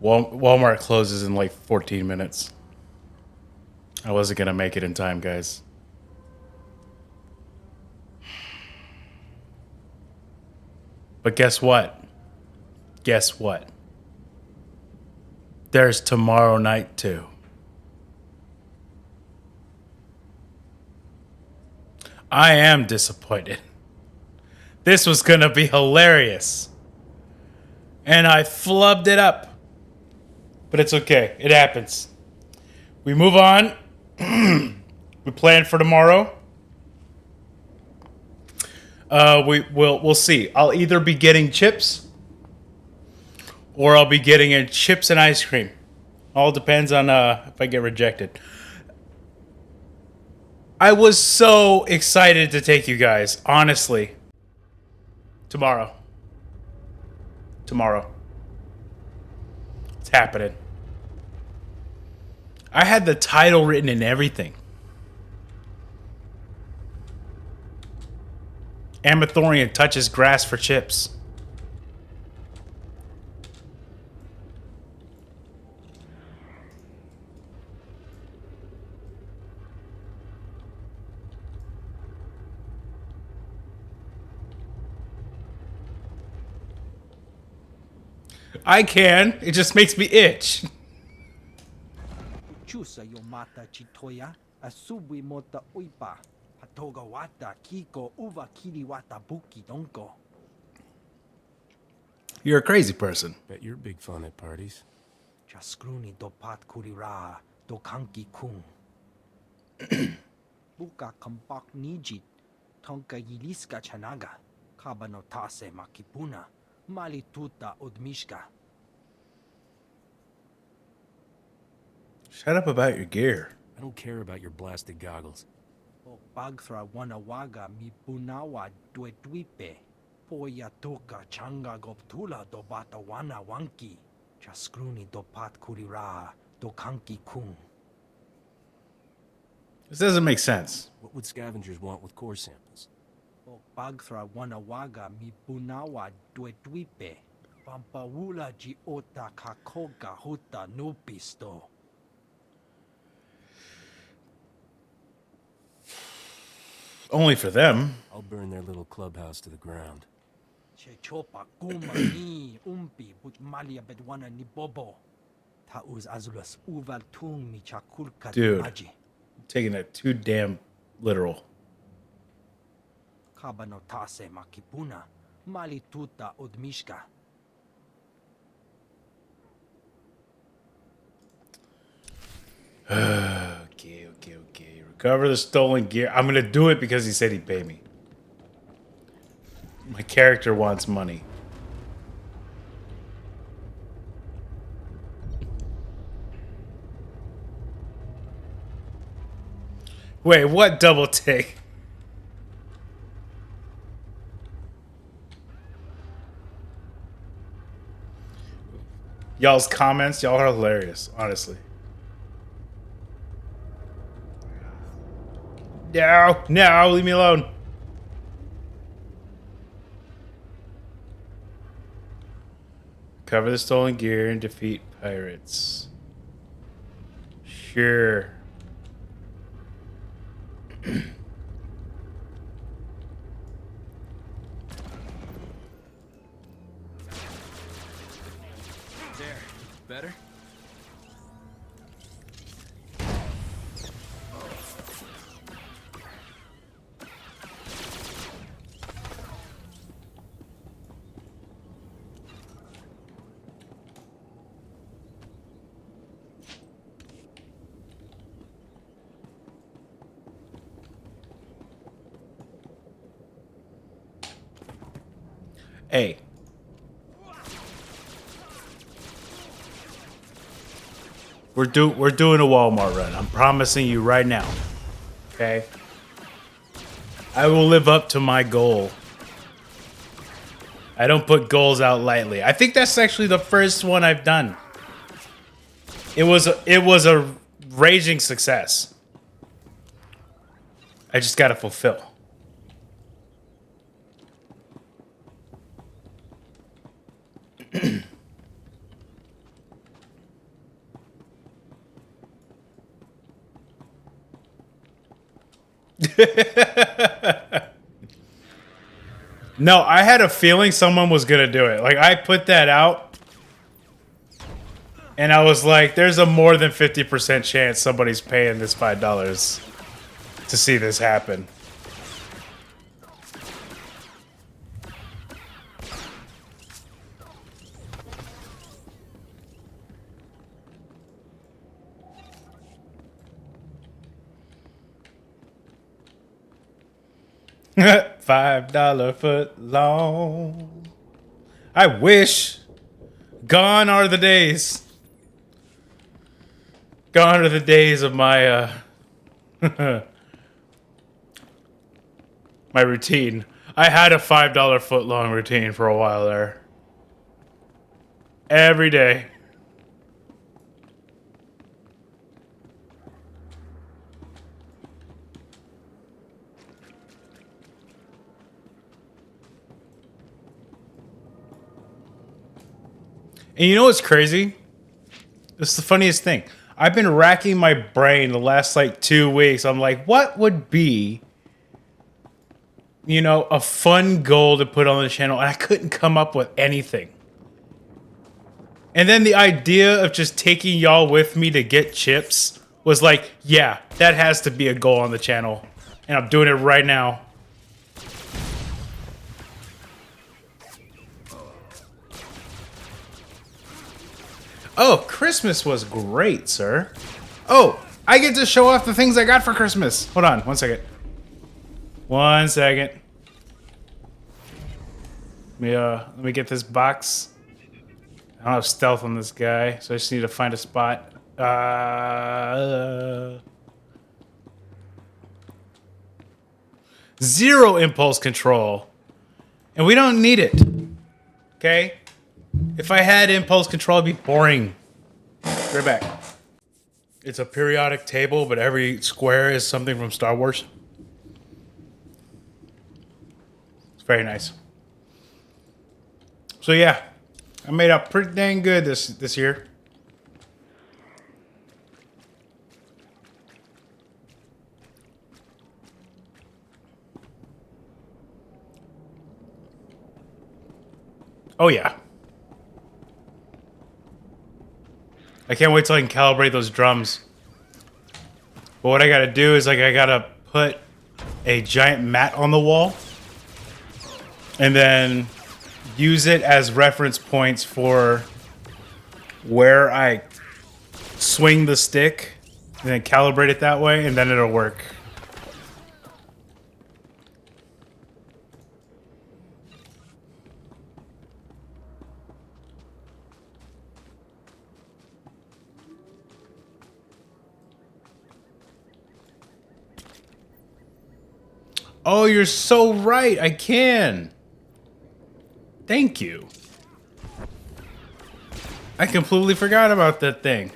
Speaker 1: Walmart closes in like 14 minutes. I wasn't going to make it in time, guys. But guess what? Guess what? There's tomorrow night, too. I am disappointed. This was going to be hilarious. And I flubbed it up. But it's okay. It happens. We move on. We plan for tomorrow. We'll see. I'll either be getting chips or I'll be getting chips and ice cream. All depends on if I get rejected. I was so excited to take you guys, honestly. Tomorrow. It's happening. I had the title written in everything. Amathorian touches grass for chips. I can. It just makes me itch.
Speaker 10: Chusa yo mata chitoya, asubi mota uipa, hatoga wata kiko uva kiri wata buki donko.
Speaker 1: You're a crazy person.
Speaker 3: Bet you're big fun at parties.
Speaker 10: Jaskruni do pat kurira do kanki kung. Buka kampak nijit, tonka yiliska chanaga, kabanotase makipuna, malituta udmishka.
Speaker 1: Shut up about your gear.
Speaker 3: I don't care about your blasted goggles.
Speaker 10: O bagthra wanawaga mi punawa duetwipe. Poya toka changa goptula do bata wana wanki. Jaskruni do pat kurira do kanki kung.
Speaker 1: This doesn't make sense.
Speaker 3: What would scavengers want with core samples?
Speaker 10: O bagthra wanawaga mi punawa duetwipe. Pampawula ji ota kakoga huta nupisto.
Speaker 1: Only for them.
Speaker 3: I'll burn their little clubhouse to the ground.
Speaker 10: Chechopa kuma ni umpi but malia bedwana ni bobo.
Speaker 1: Dude, I'm taking that too damn literal.
Speaker 10: Kabanotase makipuna, malituta odmishka.
Speaker 1: Okay. Recover the stolen gear. I'm gonna do it because he said he'd pay me. My character wants money. Wait, what double take? Y'all's comments, y'all are hilarious, honestly. No, leave me alone. Cover the stolen gear and defeat pirates. Sure.
Speaker 3: There. Better?
Speaker 1: Hey. We're doing a Walmart run. I'm promising you right now. Okay? I will live up to my goal. I don't put goals out lightly. I think that's actually the first one I've done. It was a raging success. I just gotta fulfill. No, I had a feeling someone was gonna do it. Like, I put that out, and I was like, there's a more than 50% chance somebody's paying this $5 to see this happen. $5 foot long. I wish. Gone are the days. Gone are the days of my my routine. I had a $5 foot long routine for a while there. Every day. And you know what's crazy? This is the funniest thing. I've been racking my brain the last like 2 weeks. I'm like, what would be, you know, a fun goal to put on the channel? And I couldn't come up with anything. And then the idea of just taking y'all with me to get chips was like, yeah, that has to be a goal on the channel. And I'm doing it right now. Oh, Christmas was great, sir. Oh, I get to show off the things I got for Christmas. Hold on, 1 second. 1 second. Let me get this box. I don't have stealth on this guy, so I just need to find a spot. Zero impulse control. And we don't need it. Okay? If I had impulse control, it'd be boring. Right back. It's a periodic table, but every square is something from Star Wars. It's very nice. So yeah, I made out pretty dang good this year. Oh yeah. I can't wait till I can calibrate those drums. But what I gotta do is, like, I gotta put a giant mat on the wall. And then use it as reference points for where I swing the stick. And then calibrate it that way, and then it'll work. Oh, you're so right. I can. Thank you. I completely forgot about that thing.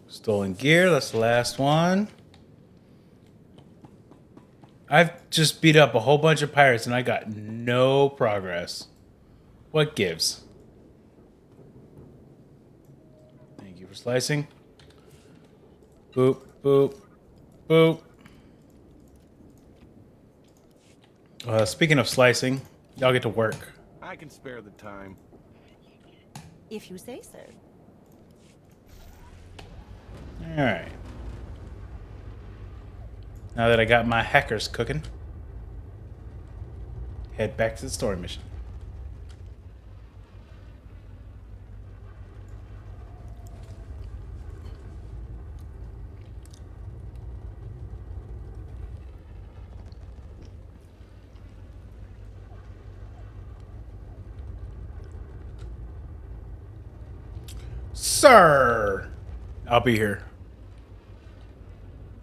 Speaker 1: Stolen gear, that's the last one. I've just beat up a whole bunch of pirates and I got no progress. What gives? Thank you for slicing. Boop, boop, boop. Speaking of slicing, y'all get to work.
Speaker 7: I can spare the time.
Speaker 11: If you say so.
Speaker 1: Alright. Now that I got my hackers cooking, head back to the story mission. Sir! I'll be here.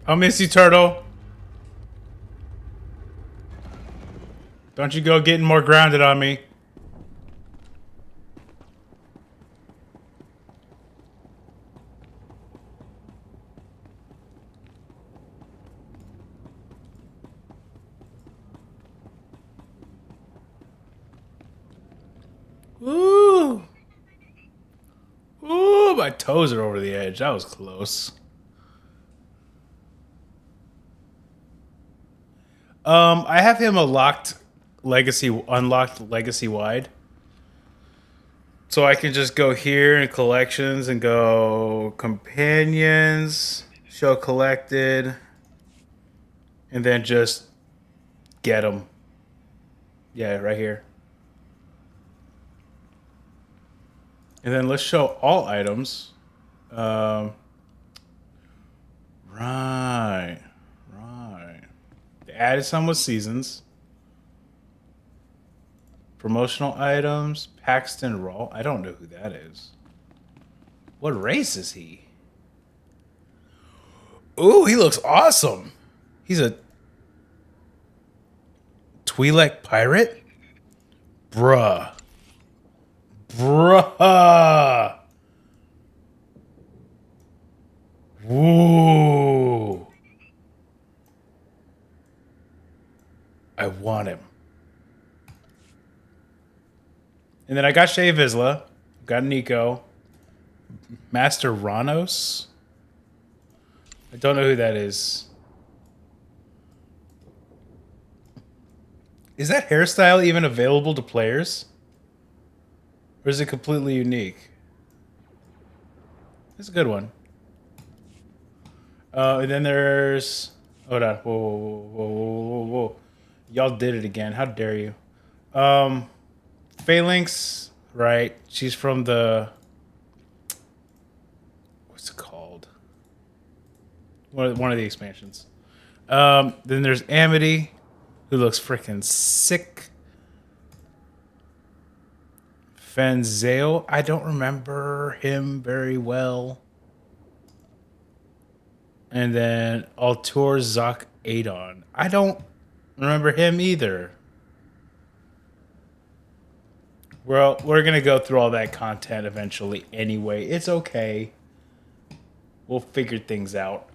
Speaker 1: I'll miss you, Turtle. Don't you go getting more grounded on me. Ooh. Ooh, my toes are over the edge. That was close. I have him unlocked legacy wide. So I can just go here in collections and go companions, show collected, and then just get them. Yeah, right here. And then let's show all items. Right. They added some with seasons. Promotional items. Paxton Raw. I don't know who that is. What race is he? Ooh, he looks awesome. He's a Twi'lek pirate? Bruh. Woo. I want him. And then I got Shea Vizsla. Got Nico. Master Ranos. I don't know who that is. Is that hairstyle even available to players? Or is it completely unique? It's a good one. And then there's... Hold on. Whoa. Y'all did it again. How dare you? Phalanx, right? She's from the... What's it called? One of the expansions. Then there's Amity, who looks freaking sick. Fenzeo, I don't remember him very well. And then Altor Zok Adon. I don't remember him either. Well, we're going to go through all that content eventually anyway. It's okay. We'll figure things out.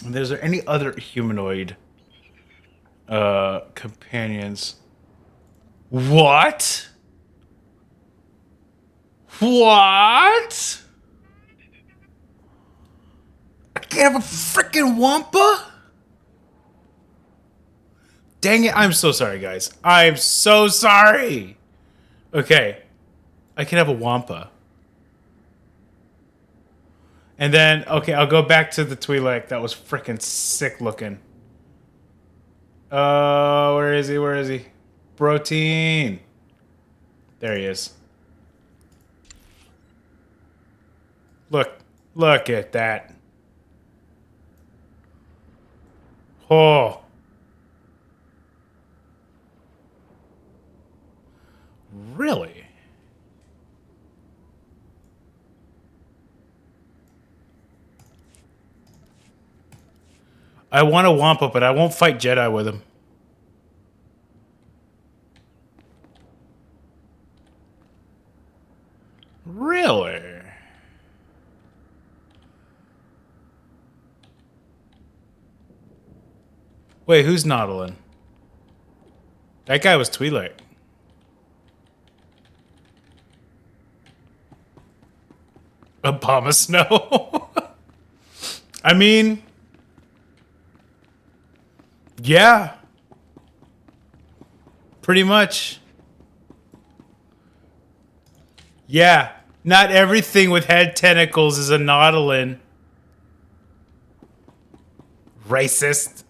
Speaker 1: Is there any other humanoid companions? What? What? I can't have a freaking Wampa? Dang it, I'm so sorry, guys. I'm so sorry. Okay. I can have a Wampa. And then, okay, I'll go back to the Twi'lek. That was freaking sick looking. Where is he? Where is he? Protein. There he is. Look. Look at that. Oh. Really? I want a Wampa, but I won't fight Jedi with him. Really? Wait, who's Nautilin? That guy was Twi'lek. Obama Snow? I mean... yeah. Pretty much. Yeah. Not everything with head tentacles is a Nautilin. Racist.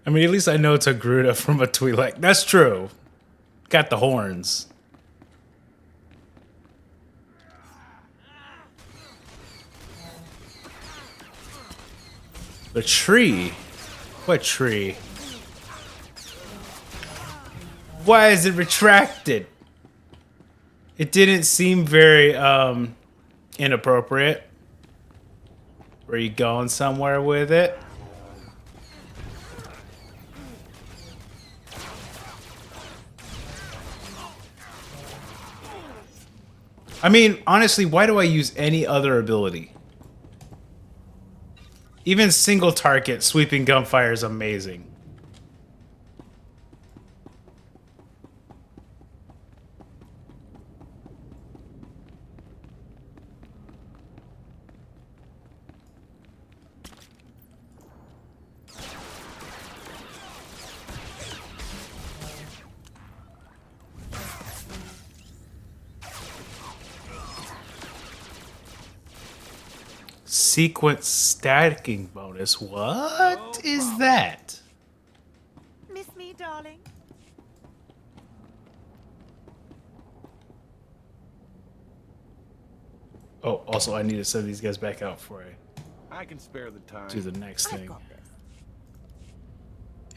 Speaker 1: I mean, at least I know it's a Gruda from a Twi'lek. That's true. Got the horns. The tree? What tree? Why is it retracted? It didn't seem very, inappropriate. Were you going somewhere with it? I mean, honestly, why do I use any other ability? Even single target sweeping gunfire is amazing. Sequence stacking bonus. What is that?
Speaker 11: Miss me, darling?
Speaker 1: Oh, also, I need to send these guys back out before
Speaker 3: I can spare the time.
Speaker 1: I do the next
Speaker 11: I've
Speaker 1: thing.
Speaker 11: got this.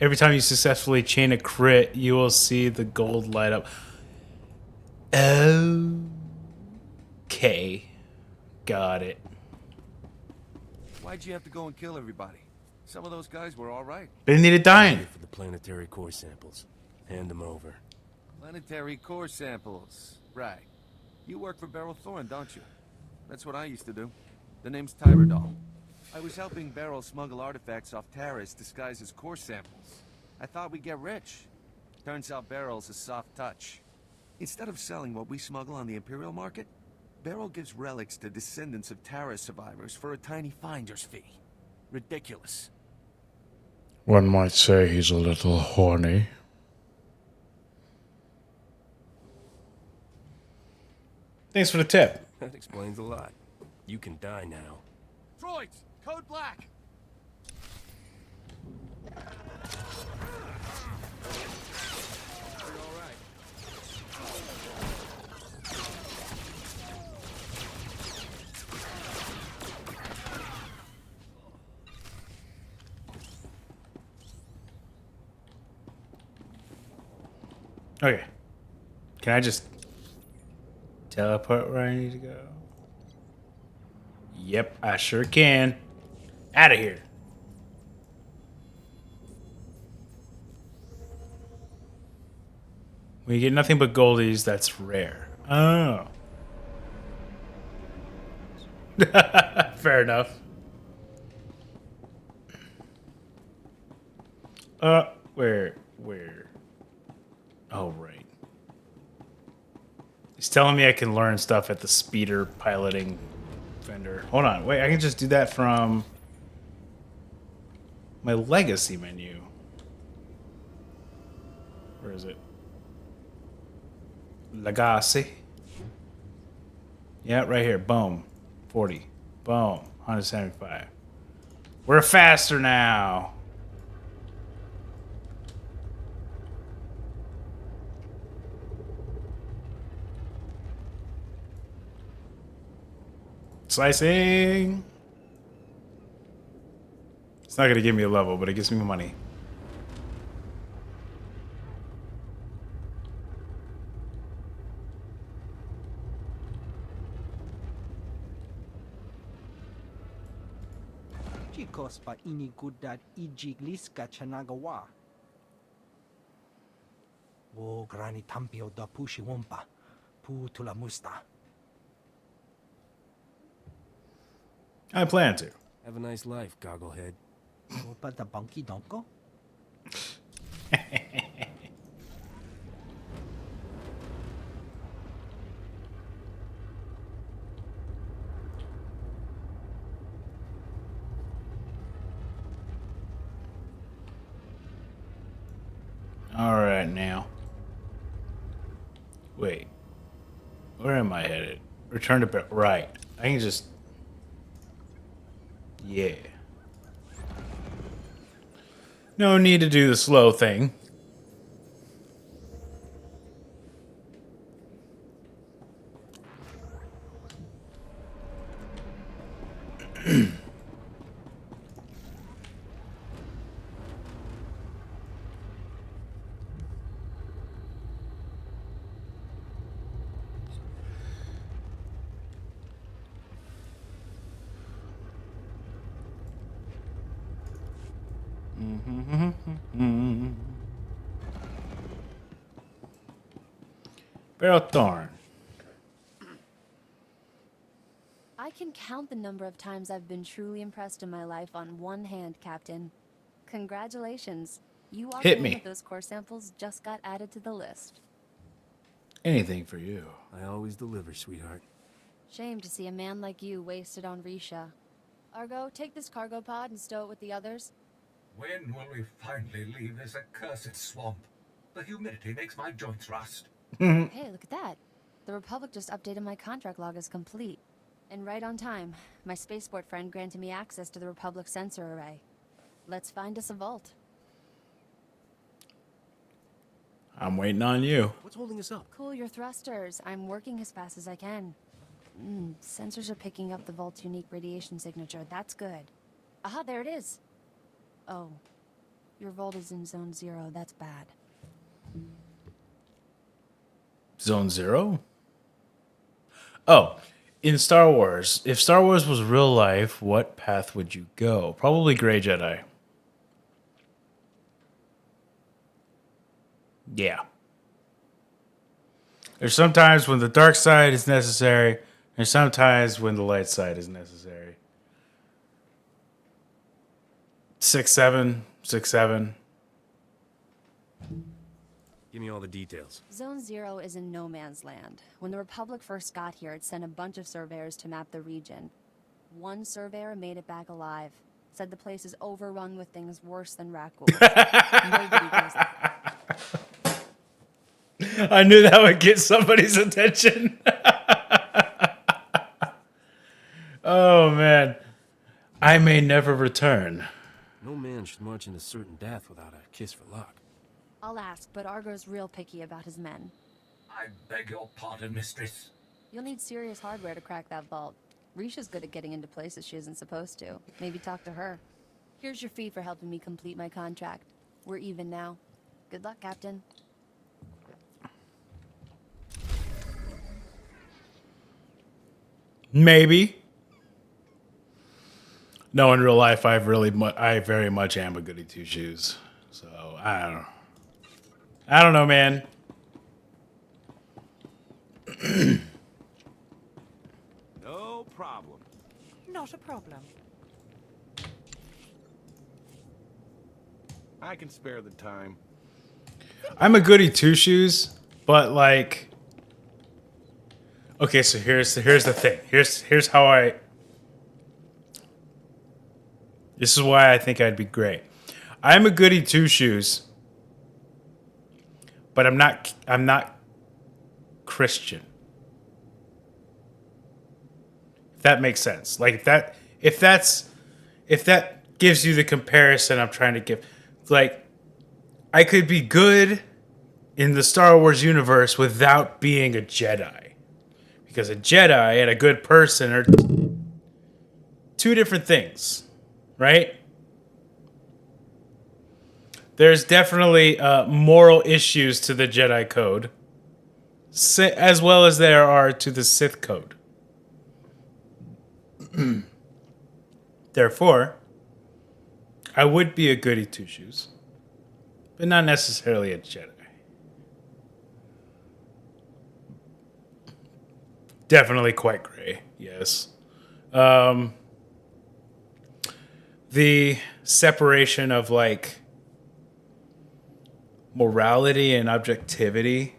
Speaker 1: Every time you successfully chain a crit, you will see the gold light up. Okay. Got it.
Speaker 9: Why'd you have to go and kill everybody? Some of those guys were all right.
Speaker 1: They needed dying.
Speaker 3: For the planetary core samples. Hand them over.
Speaker 9: Planetary core samples. Right. You work for Beryl Thorne, don't you? That's what I used to do. The name's Tyrodol. I was helping Beryl smuggle artifacts off Taris disguised as core samples. I thought we'd get rich. Turns out Beryl's a soft touch. Instead of selling what we smuggle on the Imperial market, Beryl gives relics to descendants of Taris survivors for a tiny finder's fee. Ridiculous.
Speaker 1: One might say he's a little horny. Thanks for the tip.
Speaker 3: That explains a lot. You can die now.
Speaker 9: Droids! Code Black!
Speaker 1: Okay. Can I just teleport where I need to go? Yep, I sure can. Out of here. When you get nothing but goldies, that's rare. Oh. Fair enough. Where? Oh, right. He's telling me I can learn stuff at the speeder piloting vendor. Hold on. Wait, I can just do that from my legacy menu. Where is it? Legacy. Yeah, right here. Boom. 40. Boom. 175. We're faster now. Slicing. It's not going to give me a level, but it gives me money.
Speaker 10: Chicos pa inigudat ijigliska chanagawa. Wo grani tampio da pushi wompa. Pu tula musta.
Speaker 1: I plan to.
Speaker 3: Have a nice life, Gogglehead.
Speaker 10: Opa da bunky donko?
Speaker 1: All right, now. Wait. Where am I headed? Return to... Right. I can just... Yeah. No need to do the slow thing. Barrel Thorn.
Speaker 12: I can count the number of times I've been truly impressed in my life on one hand, Captain. Congratulations. You are
Speaker 1: Hit me.
Speaker 12: with those core samples just got added to the list.
Speaker 1: Anything for you.
Speaker 3: I always deliver, sweetheart.
Speaker 12: Shame to see a man like you wasted on Risha. Argo, take this cargo pod and stow it with the others.
Speaker 2: When will we finally leave this accursed swamp? The humidity makes my joints rust.
Speaker 12: Hey, look at that. The Republic just updated my contract log as complete. And right on time. My spaceport friend granted me access to the Republic sensor array. Let's find us a vault.
Speaker 1: I'm waiting on you.
Speaker 3: What's holding us up?
Speaker 12: Cool your thrusters. I'm working as fast as I can. Sensors are picking up the vault's unique radiation signature. That's good. Aha, there it is. Oh. Your vault is in Zone 0. That's bad.
Speaker 1: Zone 0? Oh, in Star Wars, if Star Wars was real life, what path would you go? Probably Grey Jedi. Yeah. There's sometimes when the dark side is necessary, and sometimes when the light side is necessary. 6-7, 6-7.
Speaker 3: Give me all the details.
Speaker 12: Zone 0 is in no man's land. When the Republic first got here, it sent a bunch of surveyors to map the region. One surveyor made it back alive. Said the place is overrun with things worse than raccoons. Nobody goes there.
Speaker 1: I knew that would get somebody's attention. Oh, man. I may never return.
Speaker 3: No man should march into certain death without a kiss for luck.
Speaker 12: I'll ask, but Argo's real picky about his men.
Speaker 2: I beg your pardon, mistress.
Speaker 12: You'll need serious hardware to crack that vault. Risha's good at getting into places she isn't supposed to. Maybe talk to her. Here's your fee for helping me complete my contract. We're even now. Good luck, Captain.
Speaker 1: Maybe. No, in real life, I very much am a goody two shoes. So I don't know, man.
Speaker 9: No problem.
Speaker 11: Not a problem.
Speaker 9: I can spare the time.
Speaker 1: I'm a goody two shoes, but like, okay. So here's the thing. Here's how I. This is why I think I'd be great. I'm a goody two shoes, but I'm not Christian. If that makes sense. Like if that gives you the comparison I'm trying to give. Like, I could be good in the Star Wars universe without being a Jedi. Because a Jedi and a good person are two different things, right? There's definitely moral issues to the Jedi Code, as well as there are to the Sith Code. Therefore, I would be a goody two shoes, but not necessarily a Jedi. Definitely quite gray, yes. The separation of like morality and objectivity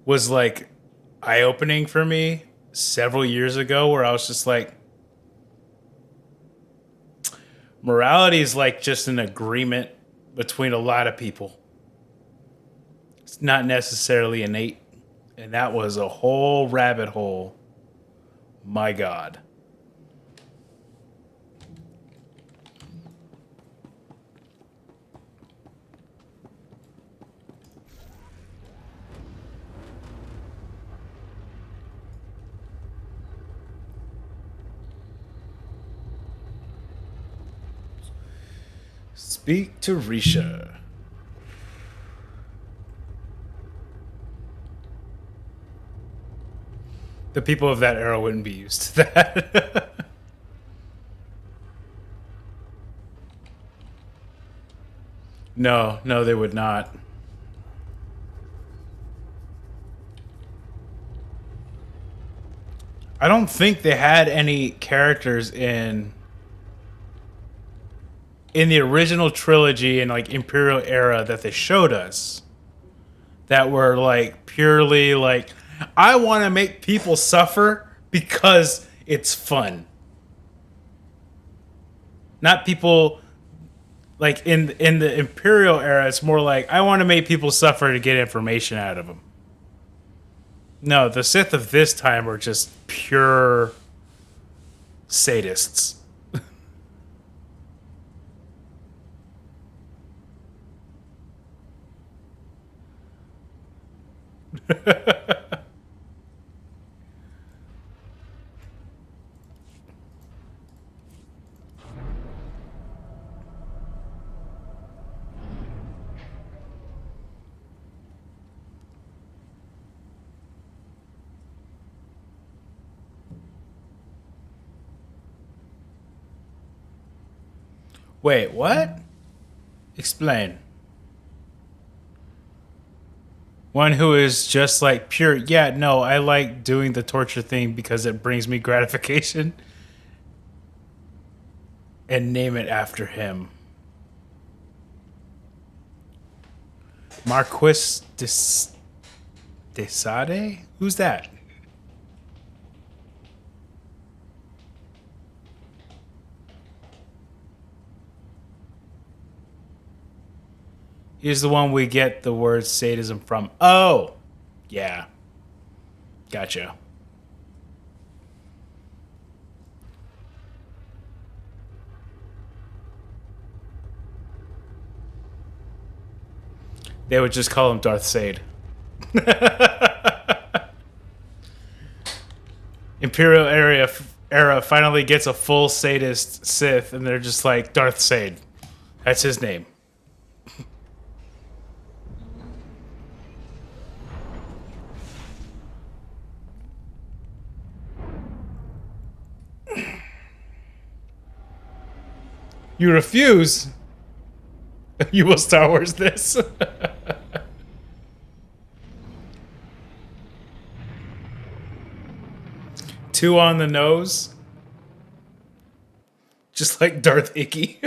Speaker 1: was like eye-opening for me several years ago, where I was just like, morality is like just an agreement between a lot of people. It's not necessarily innate. And that was a whole rabbit hole. My God. Speak to Risha. The people of that era wouldn't be used to that. No, they would not. I don't think they had any characters in the original trilogy and like Imperial era that they showed us that were like purely like, I want to make people suffer because it's fun. Not people like in the Imperial era. It's more like, I want to make people suffer to get information out of them. No, the Sith of this time are just pure sadists. Wait, what? Explain. One who is just like pure, yeah, no, I like doing the torture thing because it brings me gratification. And name it after him. Marquis de Sade? Who's that? He's the one we get the word sadism from. Oh! Yeah. Gotcha. They would just call him Darth Sade. Imperial era finally gets a full sadist Sith, and they're just like, Darth Sade. That's his name. You refuse? You will Star Wars this. 2 on the nose. Just like Darth Icky.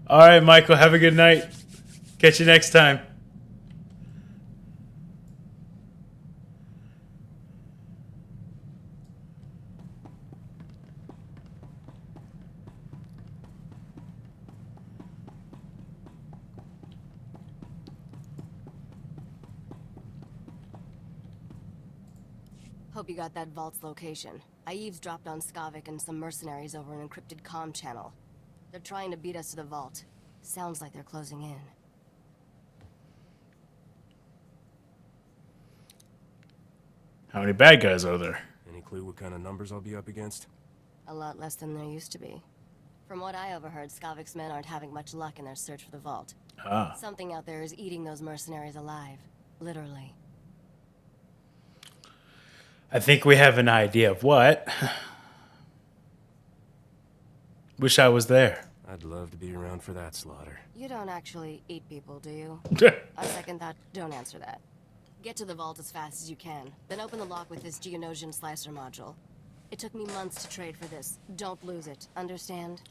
Speaker 1: All right, Michael, have a good night. Catch you next time.
Speaker 4: Hope you got that vault's location. I eavesdropped on Skavik and some mercenaries over an encrypted comm channel. They're trying to beat us to the vault. Sounds like they're closing in.
Speaker 1: How many bad guys are there?
Speaker 3: Any clue what kind of numbers I'll be up against?
Speaker 4: A lot less than there used to be. From what I overheard, Skavik's men aren't having much luck in their search for the vault.
Speaker 1: Ah.
Speaker 4: Something out there is eating those mercenaries alive. Literally.
Speaker 1: I think we have an idea of what. Wish I was there.
Speaker 3: I'd love to be around for that slaughter.
Speaker 4: You don't actually eat people, do you? A second thought, don't answer that. Get to the vault as fast as you can, then open the lock with this Geonosian slicer module. It took me months to trade for this. Don't lose it, understand?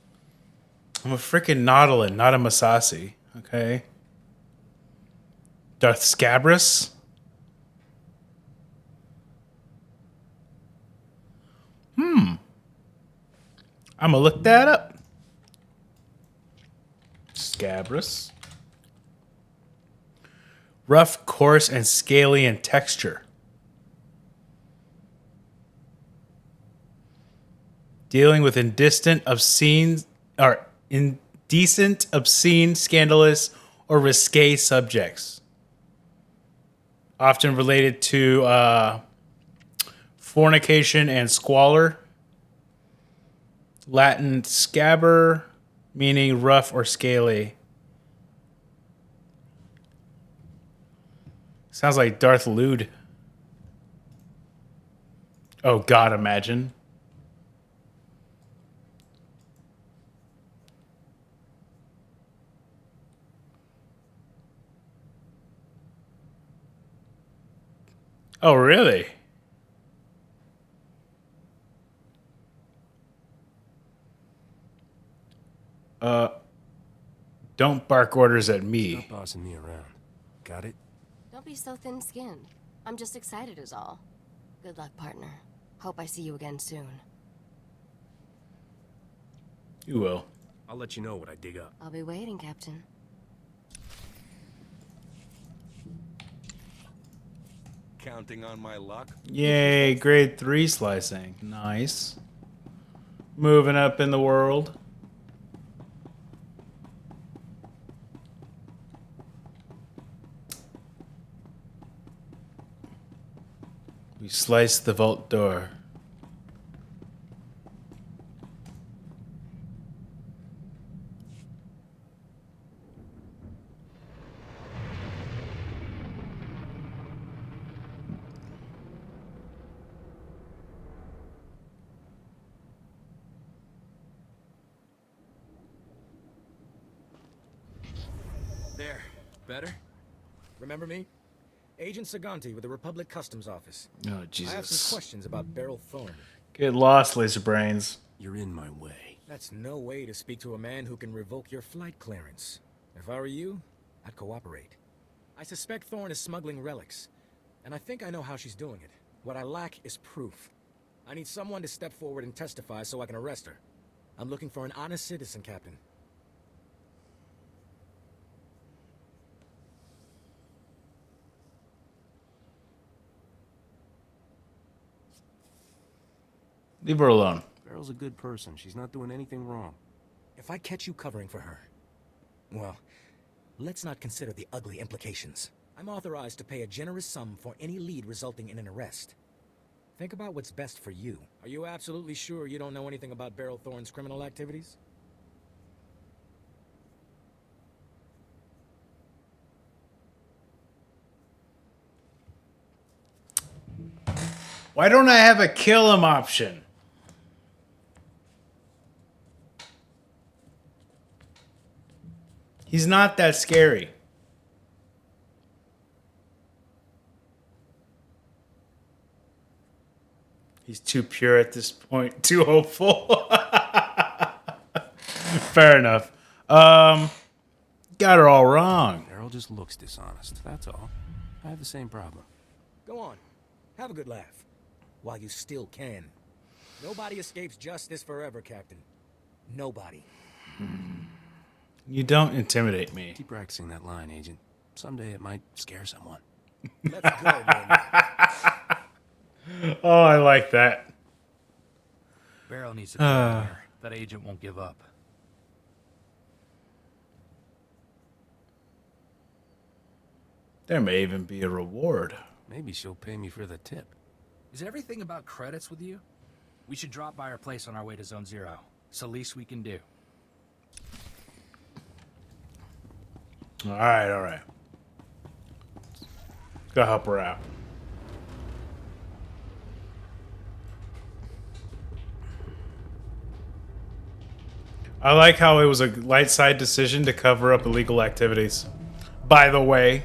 Speaker 1: I'm a freaking Nautilin, not a Masasi. Okay. Darth Scabrous? I'm gonna look that up. Scabrous. Rough, coarse, and scaly in texture. Dealing with indecent, obscene, scandalous, or risque subjects. Often related to fornication and squalor. Latin scabber, meaning rough or scaly. Sounds like Darth Lude. Oh God, imagine. Oh, really? Don't bark orders at me.
Speaker 3: Stop bossing me around. Got it?
Speaker 4: Don't be so thin-skinned. I'm just excited is all. Good luck, partner. Hope I see you again soon.
Speaker 1: You will.
Speaker 3: I'll let you know what I dig up.
Speaker 4: I'll be waiting, Captain.
Speaker 9: Counting on my luck?
Speaker 1: Yay, grade 3 slicing. Nice. Moving up in the world. We slice the vault door.
Speaker 5: There. Better? Remember me? Agent Saganti with the Republic Customs Office.
Speaker 1: Oh, Jesus.
Speaker 5: I have some questions about Beryl Thorne.
Speaker 1: Get lost, laser brains.
Speaker 3: You're in my way.
Speaker 5: That's no way to speak to a man who can revoke your flight clearance. If I were you, I'd cooperate. I suspect Thorne is smuggling relics, and I think I know how she's doing it. What I lack is proof. I need someone to step forward and testify so I can arrest her. I'm looking for an honest citizen, Captain.
Speaker 1: Leave her alone.
Speaker 3: Beryl's a good person. She's not doing anything wrong.
Speaker 5: If I catch you covering for her, well, let's not consider the ugly implications. I'm authorized to pay a generous sum for any lead resulting in an arrest. Think about what's best for you. Are you absolutely sure you don't know anything about Beryl Thorne's criminal activities?
Speaker 1: Why don't I have a kill him option? He's not that scary. He's too pure at this point, too hopeful. Fair enough. Got her all wrong.
Speaker 3: Beryl just looks dishonest, that's all. I have the same problem.
Speaker 5: Go on. Have a good laugh. While you still can. Nobody escapes justice forever, Captain. Nobody.
Speaker 1: You don't intimidate me.
Speaker 3: Keep practicing that line, Agent. Someday it might scare someone.
Speaker 5: Let's go, man.
Speaker 1: Oh, I like that.
Speaker 13: Beryl needs to be aware that Agent won't give up.
Speaker 1: There may even be a reward.
Speaker 3: Maybe she'll pay me for the tip.
Speaker 13: Is everything about credits with you? We should drop by our place on our way to Zone Zero. It's the least we can do.
Speaker 1: All right. Go help her out. I like how it was a light side decision to cover up illegal activities. By the way.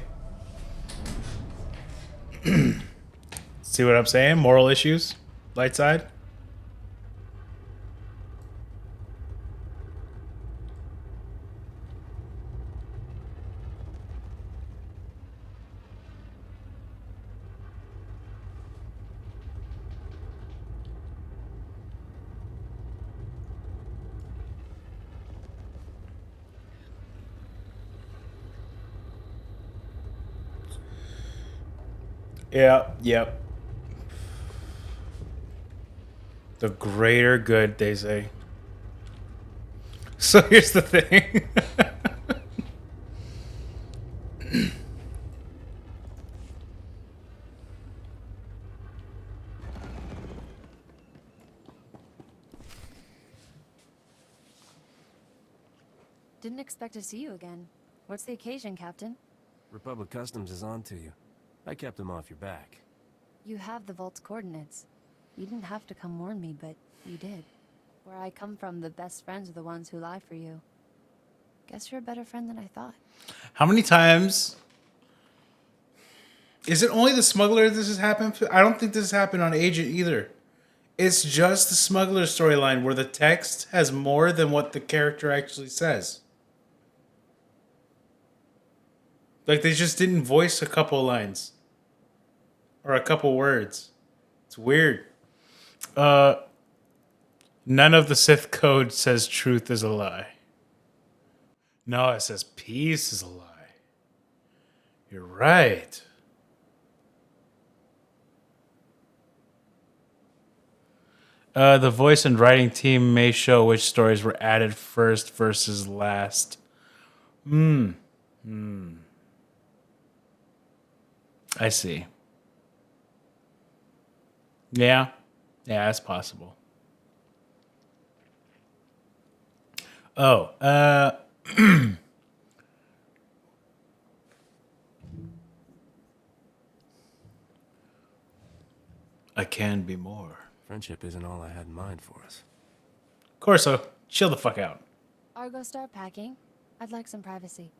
Speaker 1: See what I'm saying? Moral issues? Light side? Yep. The greater good, they say. So here's the thing.
Speaker 12: Didn't expect to see you again. What's the occasion, Captain?
Speaker 3: Republic Customs is on to you. I kept them off your back.
Speaker 12: You have the vault's coordinates. You didn't have to come warn me, but you did. Where I come from, the best friends are the ones who lie for you. Guess you're a better friend than I thought.
Speaker 1: How many times? Is it only the Smuggler this has happened? I don't think this has happened on Agent either. It's just the Smuggler storyline where the text has more than what the character actually says. Like they just didn't voice a couple lines. Or a couple words. It's weird. None of the Sith code says truth is a lie. No, it says peace is a lie. You're right. The voice and writing team may show which stories were added first versus last. I see. Yeah, that's possible. Oh, I can be more.
Speaker 3: Friendship isn't all I had in mind for us.
Speaker 1: Corso, chill the fuck out.
Speaker 12: Argo, start packing. I'd like some privacy.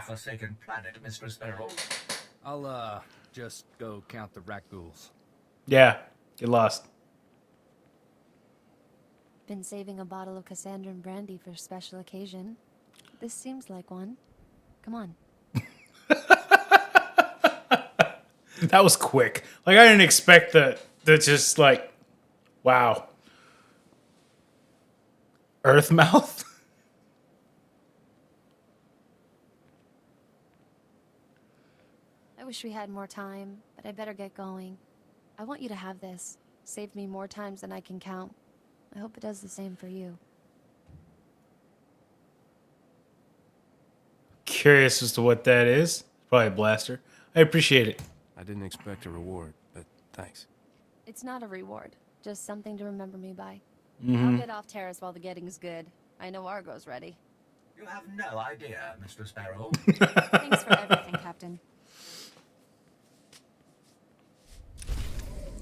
Speaker 2: Forsaken planet, Mistress Beryl.
Speaker 13: I'll, just go count the rat ghouls.
Speaker 1: Yeah, get lost.
Speaker 12: Been saving a bottle of Cassandran brandy for a special occasion. This seems like one. Come on.
Speaker 1: That was quick. Like, I didn't expect that just, like, wow. Earth mouth?
Speaker 12: I wish we had more time, but I better get going. I want you to have this. Saved me more times than I can count. I hope it does the same for you.
Speaker 1: Curious as to what that is. Probably a blaster. I appreciate it.
Speaker 3: I didn't expect a reward, but thanks.
Speaker 12: It's not a reward, just something to remember me by.
Speaker 1: Mm-hmm.
Speaker 12: I'll get off Taris while the getting's good. I know Argo's ready.
Speaker 2: You have no idea, Mistress Beryl.
Speaker 12: Thanks for everything, Captain.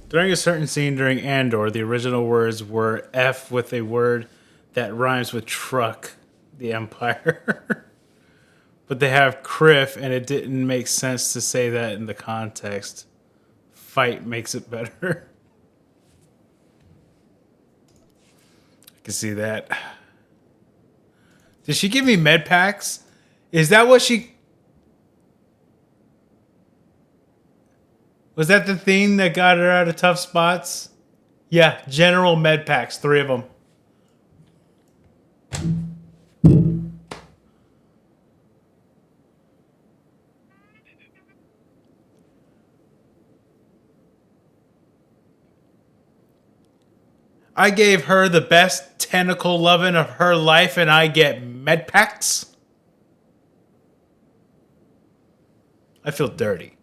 Speaker 1: During a certain scene during Andor, the original words were F with a word that rhymes with truck. the Empire. But they have Criff, and it didn't make sense to say that in the context. Fight makes it better. I can see that. Did she give me med packs? Is that what she... Was that the thing that got her out of tough spots? Yeah, general med packs, 3 of them. I gave her the best tentacle loving of her life and I get med packs? I feel dirty.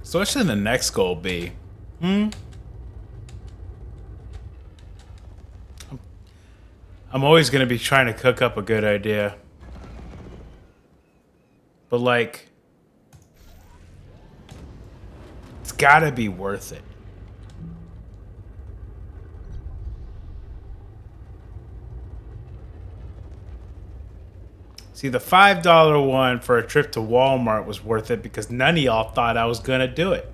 Speaker 1: So what should the next goal be? I'm always going to be trying to cook up a good idea. But like, it's got to be worth it. See, the $5 one for a trip to Walmart was worth it because none of y'all thought I was going to do it.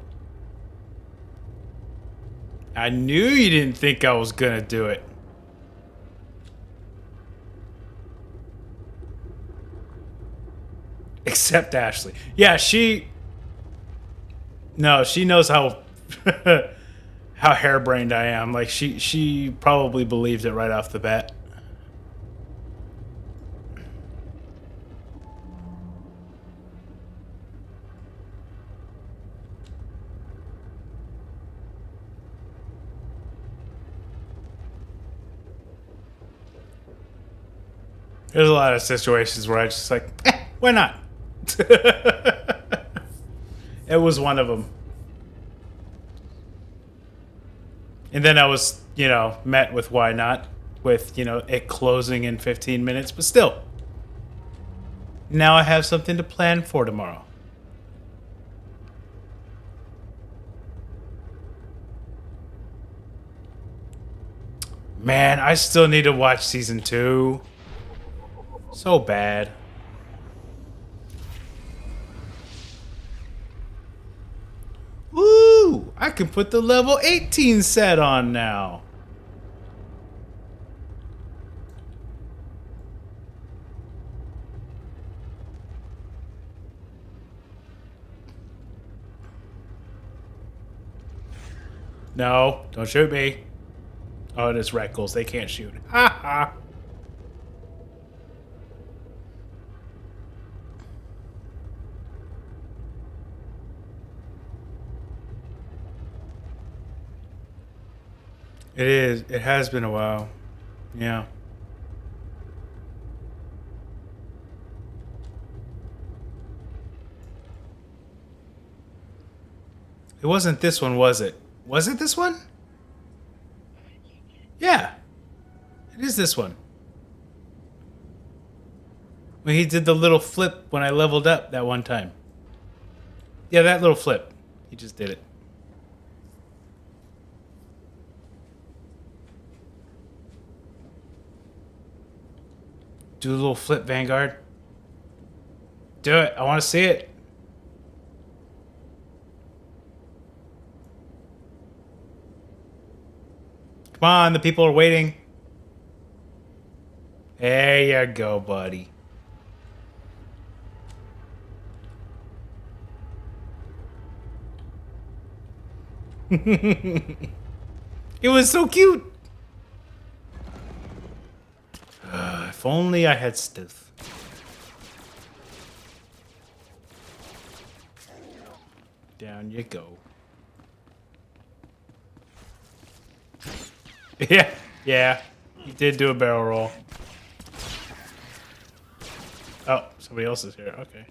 Speaker 1: I knew you didn't think I was going to do it. Except Ashley. Yeah, she... No, she knows how... how harebrained I am. Like, she probably believed it right off the bat. There's a lot of situations where I just like, why not? It was one of them. And then I was, you know, met with why not, with, you know, it closing in 15 minutes, but still. Now I have something to plan for tomorrow. Man, I still need to watch season 2. So bad. Woo! I can put the level 18 set on now. No, don't shoot me. Oh, it is Reckles. They can't shoot. Ha ha. It is. It has been a while. Yeah. It wasn't this one, was it? Was it this one? Yeah. It is this one. When he did the little flip when I leveled up that one time. Yeah, that little flip. He just did it. Do a little flip, Vanguard. Do it. I want to see it. Come on, the people are waiting. There you go, buddy. It was so cute. If only I had Stiff. Down you go. Yeah, yeah. He did do a barrel roll. Oh, somebody else is here. Okay.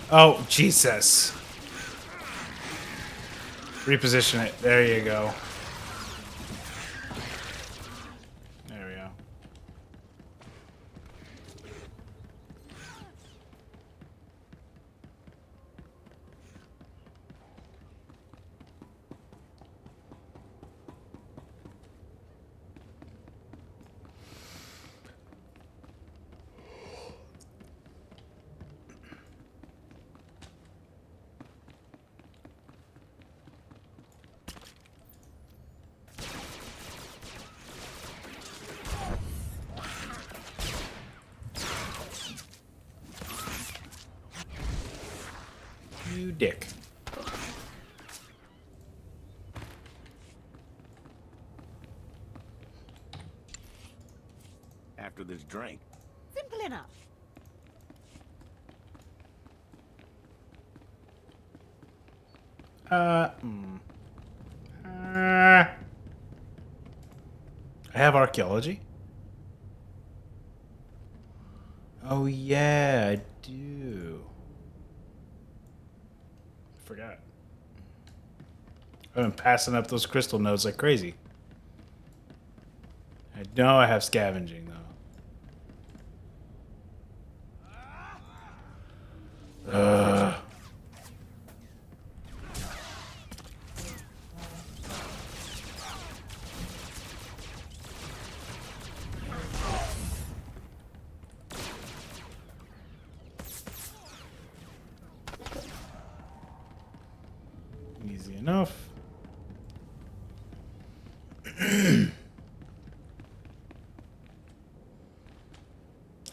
Speaker 1: Oh, Jesus. Reposition it. There you go. There we go. You dick.
Speaker 7: After this drink.
Speaker 11: Simple enough.
Speaker 1: I have archaeology. Oh yeah, I do. Forgot. I've been passing up those crystal nodes like crazy. I know I have scavenging though. Easy enough.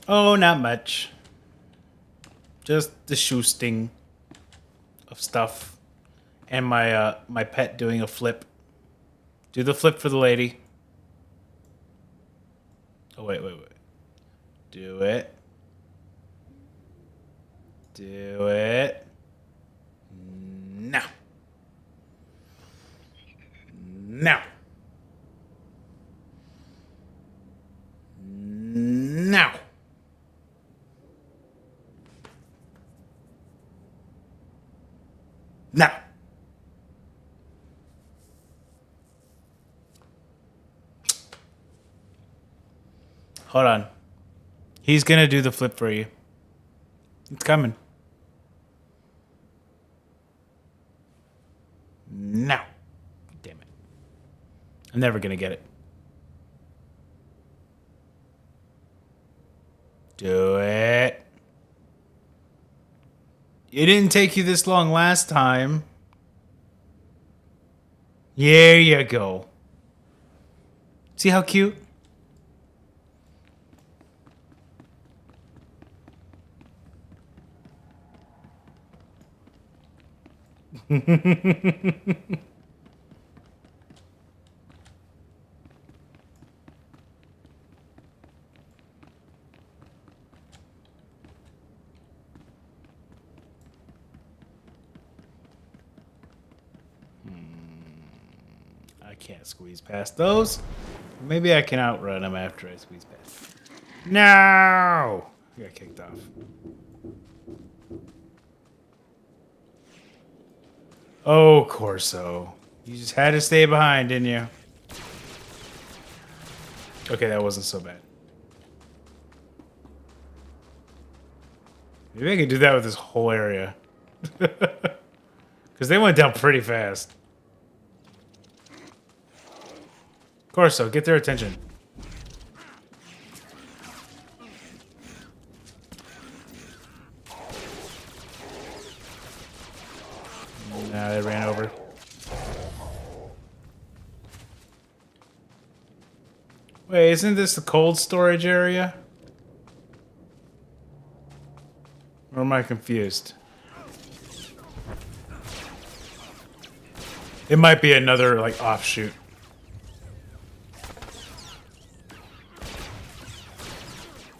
Speaker 1: Oh, not much. Just the shoesting of stuff. And my my pet doing a flip. Do the flip for the lady. Oh, wait. Do it. Do it. Now. Now. Now. Now. Hold on. He's gonna do the flip for you. It's coming. Now. Damn it. I'm never gonna get it. Do it. It didn't take you this long last time. There you go. See how cute? I can't squeeze past those. Maybe I can outrun them after I squeeze past. No! I got kicked off. Oh, Corso. You just had to stay behind, didn't you? Okay, that wasn't so bad. Maybe I could do that with this whole area. Because they went down pretty fast. Corso, get their attention. Nah, they ran over. Wait, isn't this the cold storage area? Or am I confused? It might be another like offshoot.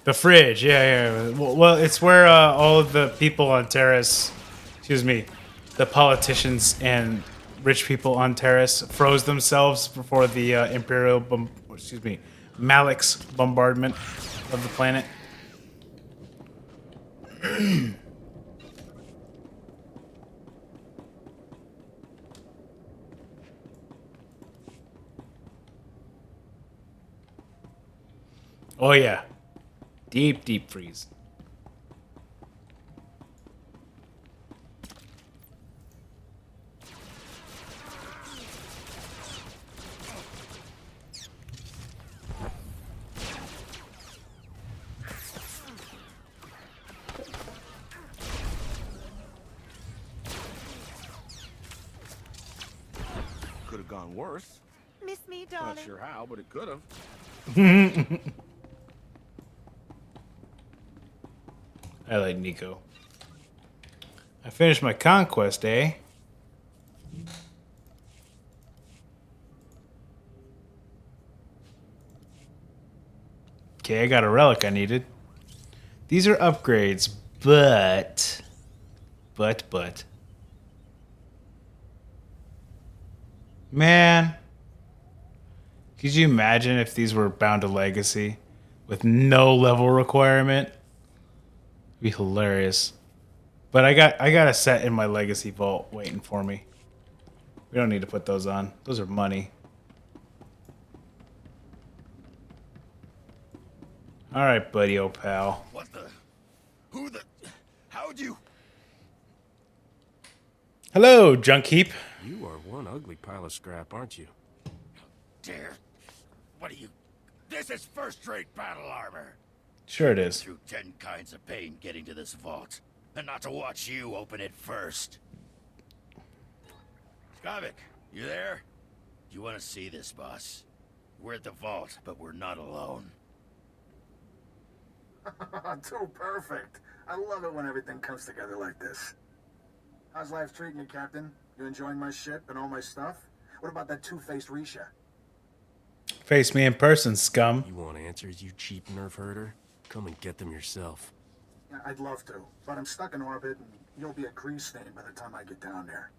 Speaker 1: The fridge, yeah. Well, it's where all of the people on Taris, excuse me, the politicians and rich people on Taris froze themselves before the Malik's bombardment of the planet. Oh yeah. Deep freeze.
Speaker 9: Could have gone worse.
Speaker 11: Miss me,
Speaker 9: Not
Speaker 11: darling.
Speaker 9: sure how, but it could have.
Speaker 1: I like Nico. I finished my conquest, eh? Okay, I got a relic I needed. These are upgrades, but... Man. Could you imagine if these were bound to legacy with no level requirement? It'd be hilarious. But I got a set in my legacy vault waiting for me. We don't need to put those on. Those are money. All right, buddy, old pal.
Speaker 14: What the? Who the? How'd you?
Speaker 1: Hello, junk heap.
Speaker 3: You are one ugly pile of scrap, aren't you?
Speaker 14: Dare? What are you? This is first-rate battle armor.
Speaker 1: Sure it is.
Speaker 14: Through 10 kinds of pain getting to this vault, and not to watch you open it first. Skavik, you there? You want to see this, boss? We're at the vault, but we're not alone.
Speaker 15: Too perfect. I love it when everything comes together like this. How's life treating you, Captain? You enjoying my ship and all my stuff? What about that two-faced Risha?
Speaker 1: Face me in person, scum.
Speaker 3: You want answers, you cheap nerf herder? Come and get them yourself.
Speaker 15: Yeah, I'd love to, but I'm stuck in orbit and you'll be a grease stain by the time I get down there.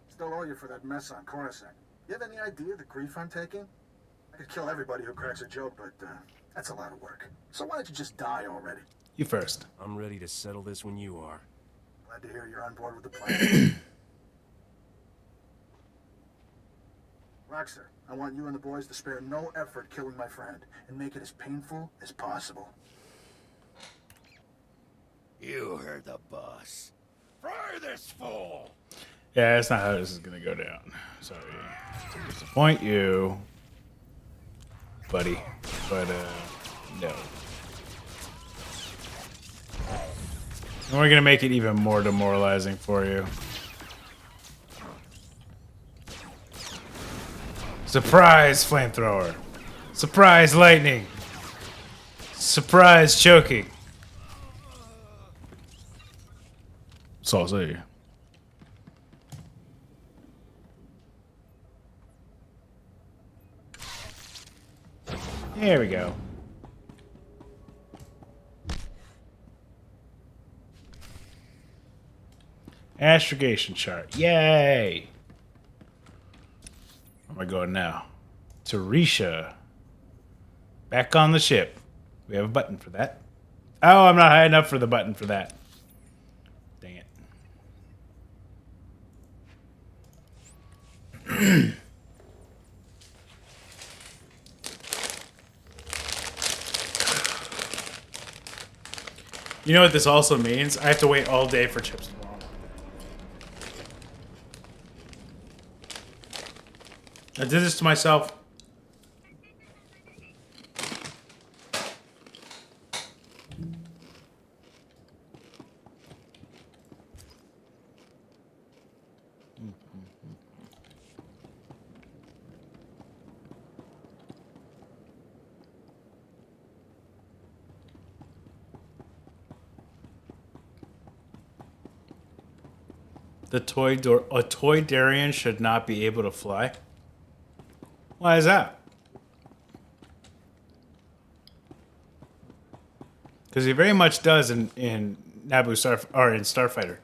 Speaker 15: Still owe you for that mess on Coruscant. You have any idea the grief I'm taking? I could kill everybody who cracks a joke, but that's a lot of work. So why don't you just die already?
Speaker 1: You first.
Speaker 3: I'm ready to settle this when you are.
Speaker 15: Glad to hear you're on board with the plan. Roxer, I want you and the boys to spare no effort killing my friend and make it as painful as possible.
Speaker 14: You heard the boss. Fry this fool!
Speaker 1: Yeah, that's not how this is gonna go down. Sorry to disappoint you, buddy. But no. And we're gonna make it even more demoralizing for you. Surprise flamethrower. Surprise lightning. Surprise choking. Saucy. There we go. Astrogation chart. Yay! Where am I going now? Tarisha. Back on the ship. We have a button for that. Oh, I'm not high enough for the button for that. Dang it. You know what this also means? I have to wait all day for chips tomorrow. I did this to myself. A toy Darien should not be able to fly. Why is that? Because he very much does in Naboo or in Starfighter.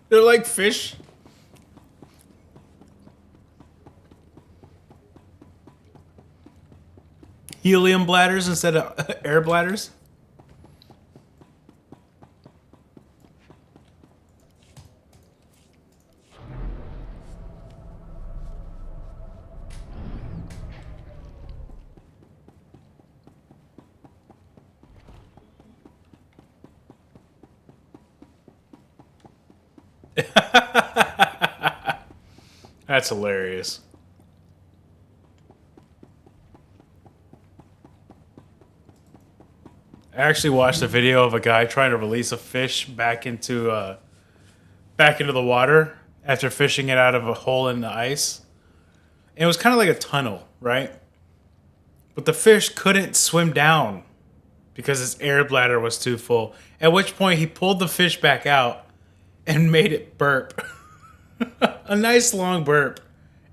Speaker 1: They're like fish. Helium bladders instead of air bladders. That's hilarious. I actually watched a video of a guy trying to release a fish back into the water after fishing it out of a hole in the ice. And it was kind of like a tunnel, right? But the fish couldn't swim down because his air bladder was too full. At which point he pulled the fish back out and made it burp. A nice long burp.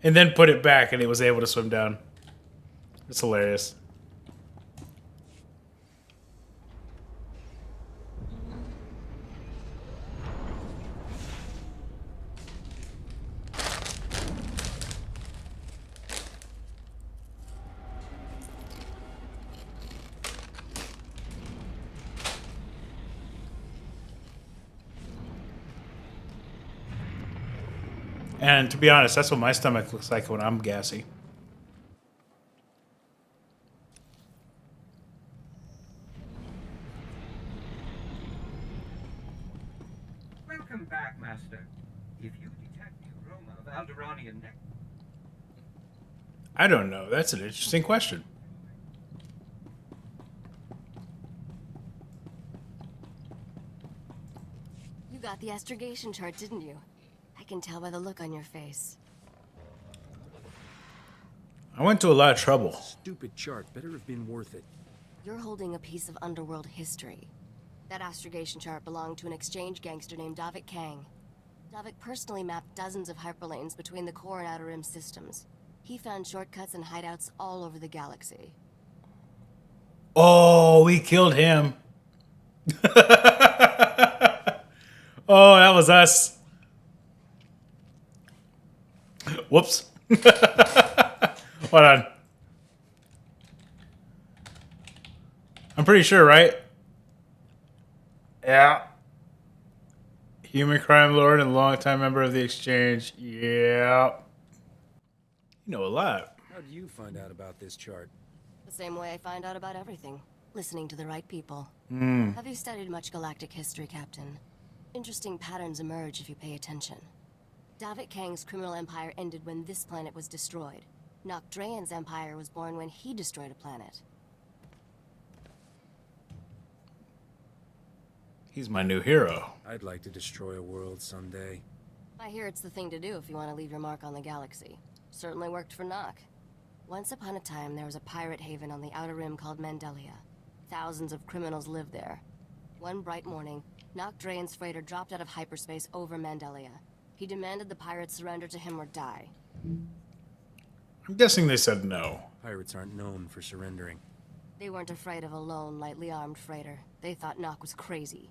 Speaker 1: And then put it back and it was able to swim down. It's hilarious. And to be honest, that's what my stomach looks like when I'm gassy.
Speaker 2: Welcome back, Master. If you detect the aroma of Alderanian nectar,
Speaker 1: I don't know. That's an interesting question.
Speaker 4: You got the astrogation chart, didn't you? I can tell by the look on your face.
Speaker 1: I went to a lot of trouble.
Speaker 3: Stupid chart. Better have been worth it.
Speaker 4: You're holding a piece of underworld history. That astrogation chart belonged to an exchange gangster named Davik Kang. Davik personally mapped dozens of hyperlanes between the core and outer rim systems. He found shortcuts and hideouts all over the galaxy.
Speaker 1: Oh, we killed him. Oh, that was us. Whoops. Hold on. I'm pretty sure, right? Yeah. Human crime lord and longtime member of the exchange. Yeah. You know a lot.
Speaker 3: How do you find out about this chart?
Speaker 4: The same way I find out about everything. Listening to the right people. Have you studied much galactic history, Captain? Interesting patterns emerge if you pay attention. Davik Kang's criminal empire ended when this planet was destroyed. Nokdrayan's empire was born when he destroyed a planet.
Speaker 1: He's my new hero.
Speaker 3: I'd like to destroy a world someday.
Speaker 4: I hear it's the thing to do if you want to leave your mark on the galaxy. Certainly worked for Nock. Once upon a time, there was a pirate haven on the Outer Rim called Mandelia. Thousands of criminals lived there. One bright morning, Nokdrayan's freighter dropped out of hyperspace over Mandelia. He demanded the pirates surrender to him or die.
Speaker 1: I'm guessing they said no.
Speaker 3: Pirates aren't known for surrendering.
Speaker 4: They weren't afraid of a lone, lightly armed freighter. They thought Nock was crazy.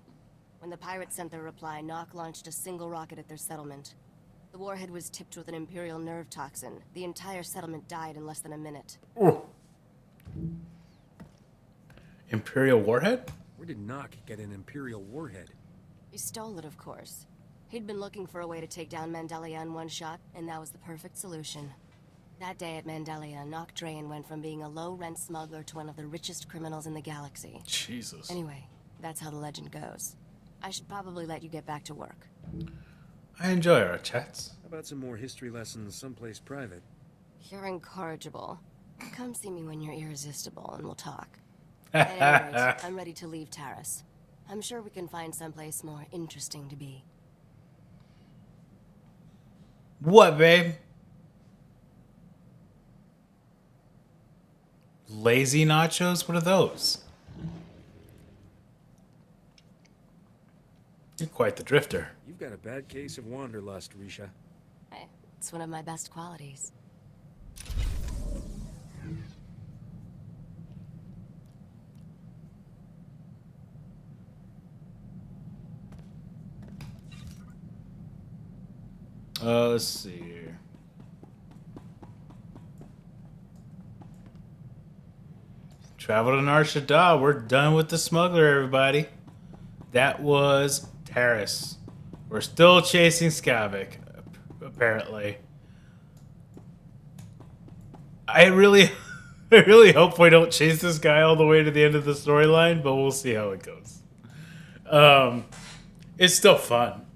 Speaker 4: When the pirates sent their reply, Nock launched a single rocket at their settlement. The warhead was tipped with an Imperial nerve toxin. The entire settlement died in less than a minute.
Speaker 1: Ooh. Imperial warhead?
Speaker 3: Where did Nock get an Imperial warhead?
Speaker 4: He stole it, of course. He'd been looking for a way to take down Mandelia in one shot, and that was the perfect solution. That day at Mandelia, Nokdrayan went from being a low-rent smuggler to one of the richest criminals in the galaxy.
Speaker 1: Jesus.
Speaker 4: Anyway, that's how the legend goes. I should probably let you get back to work.
Speaker 1: I enjoy our chats.
Speaker 3: How about some more history lessons someplace private?
Speaker 4: You're incorrigible. Come see me when you're irresistible, and we'll talk. At any rate, I'm ready to leave Taris. I'm sure we can find someplace more interesting to be.
Speaker 1: What, babe? Lazy nachos? What are those? quite the drifter.
Speaker 3: You've got a bad case of wanderlust, Risha.
Speaker 4: Hey, it's one of my best qualities.
Speaker 1: Let's see here. Travel to Nar Shaddaa. We're done with the smuggler, everybody. That was Taris. We're still chasing Skavik, apparently. I really hope we don't chase this guy all the way to the end of the storyline, but we'll see how it goes. It's still fun.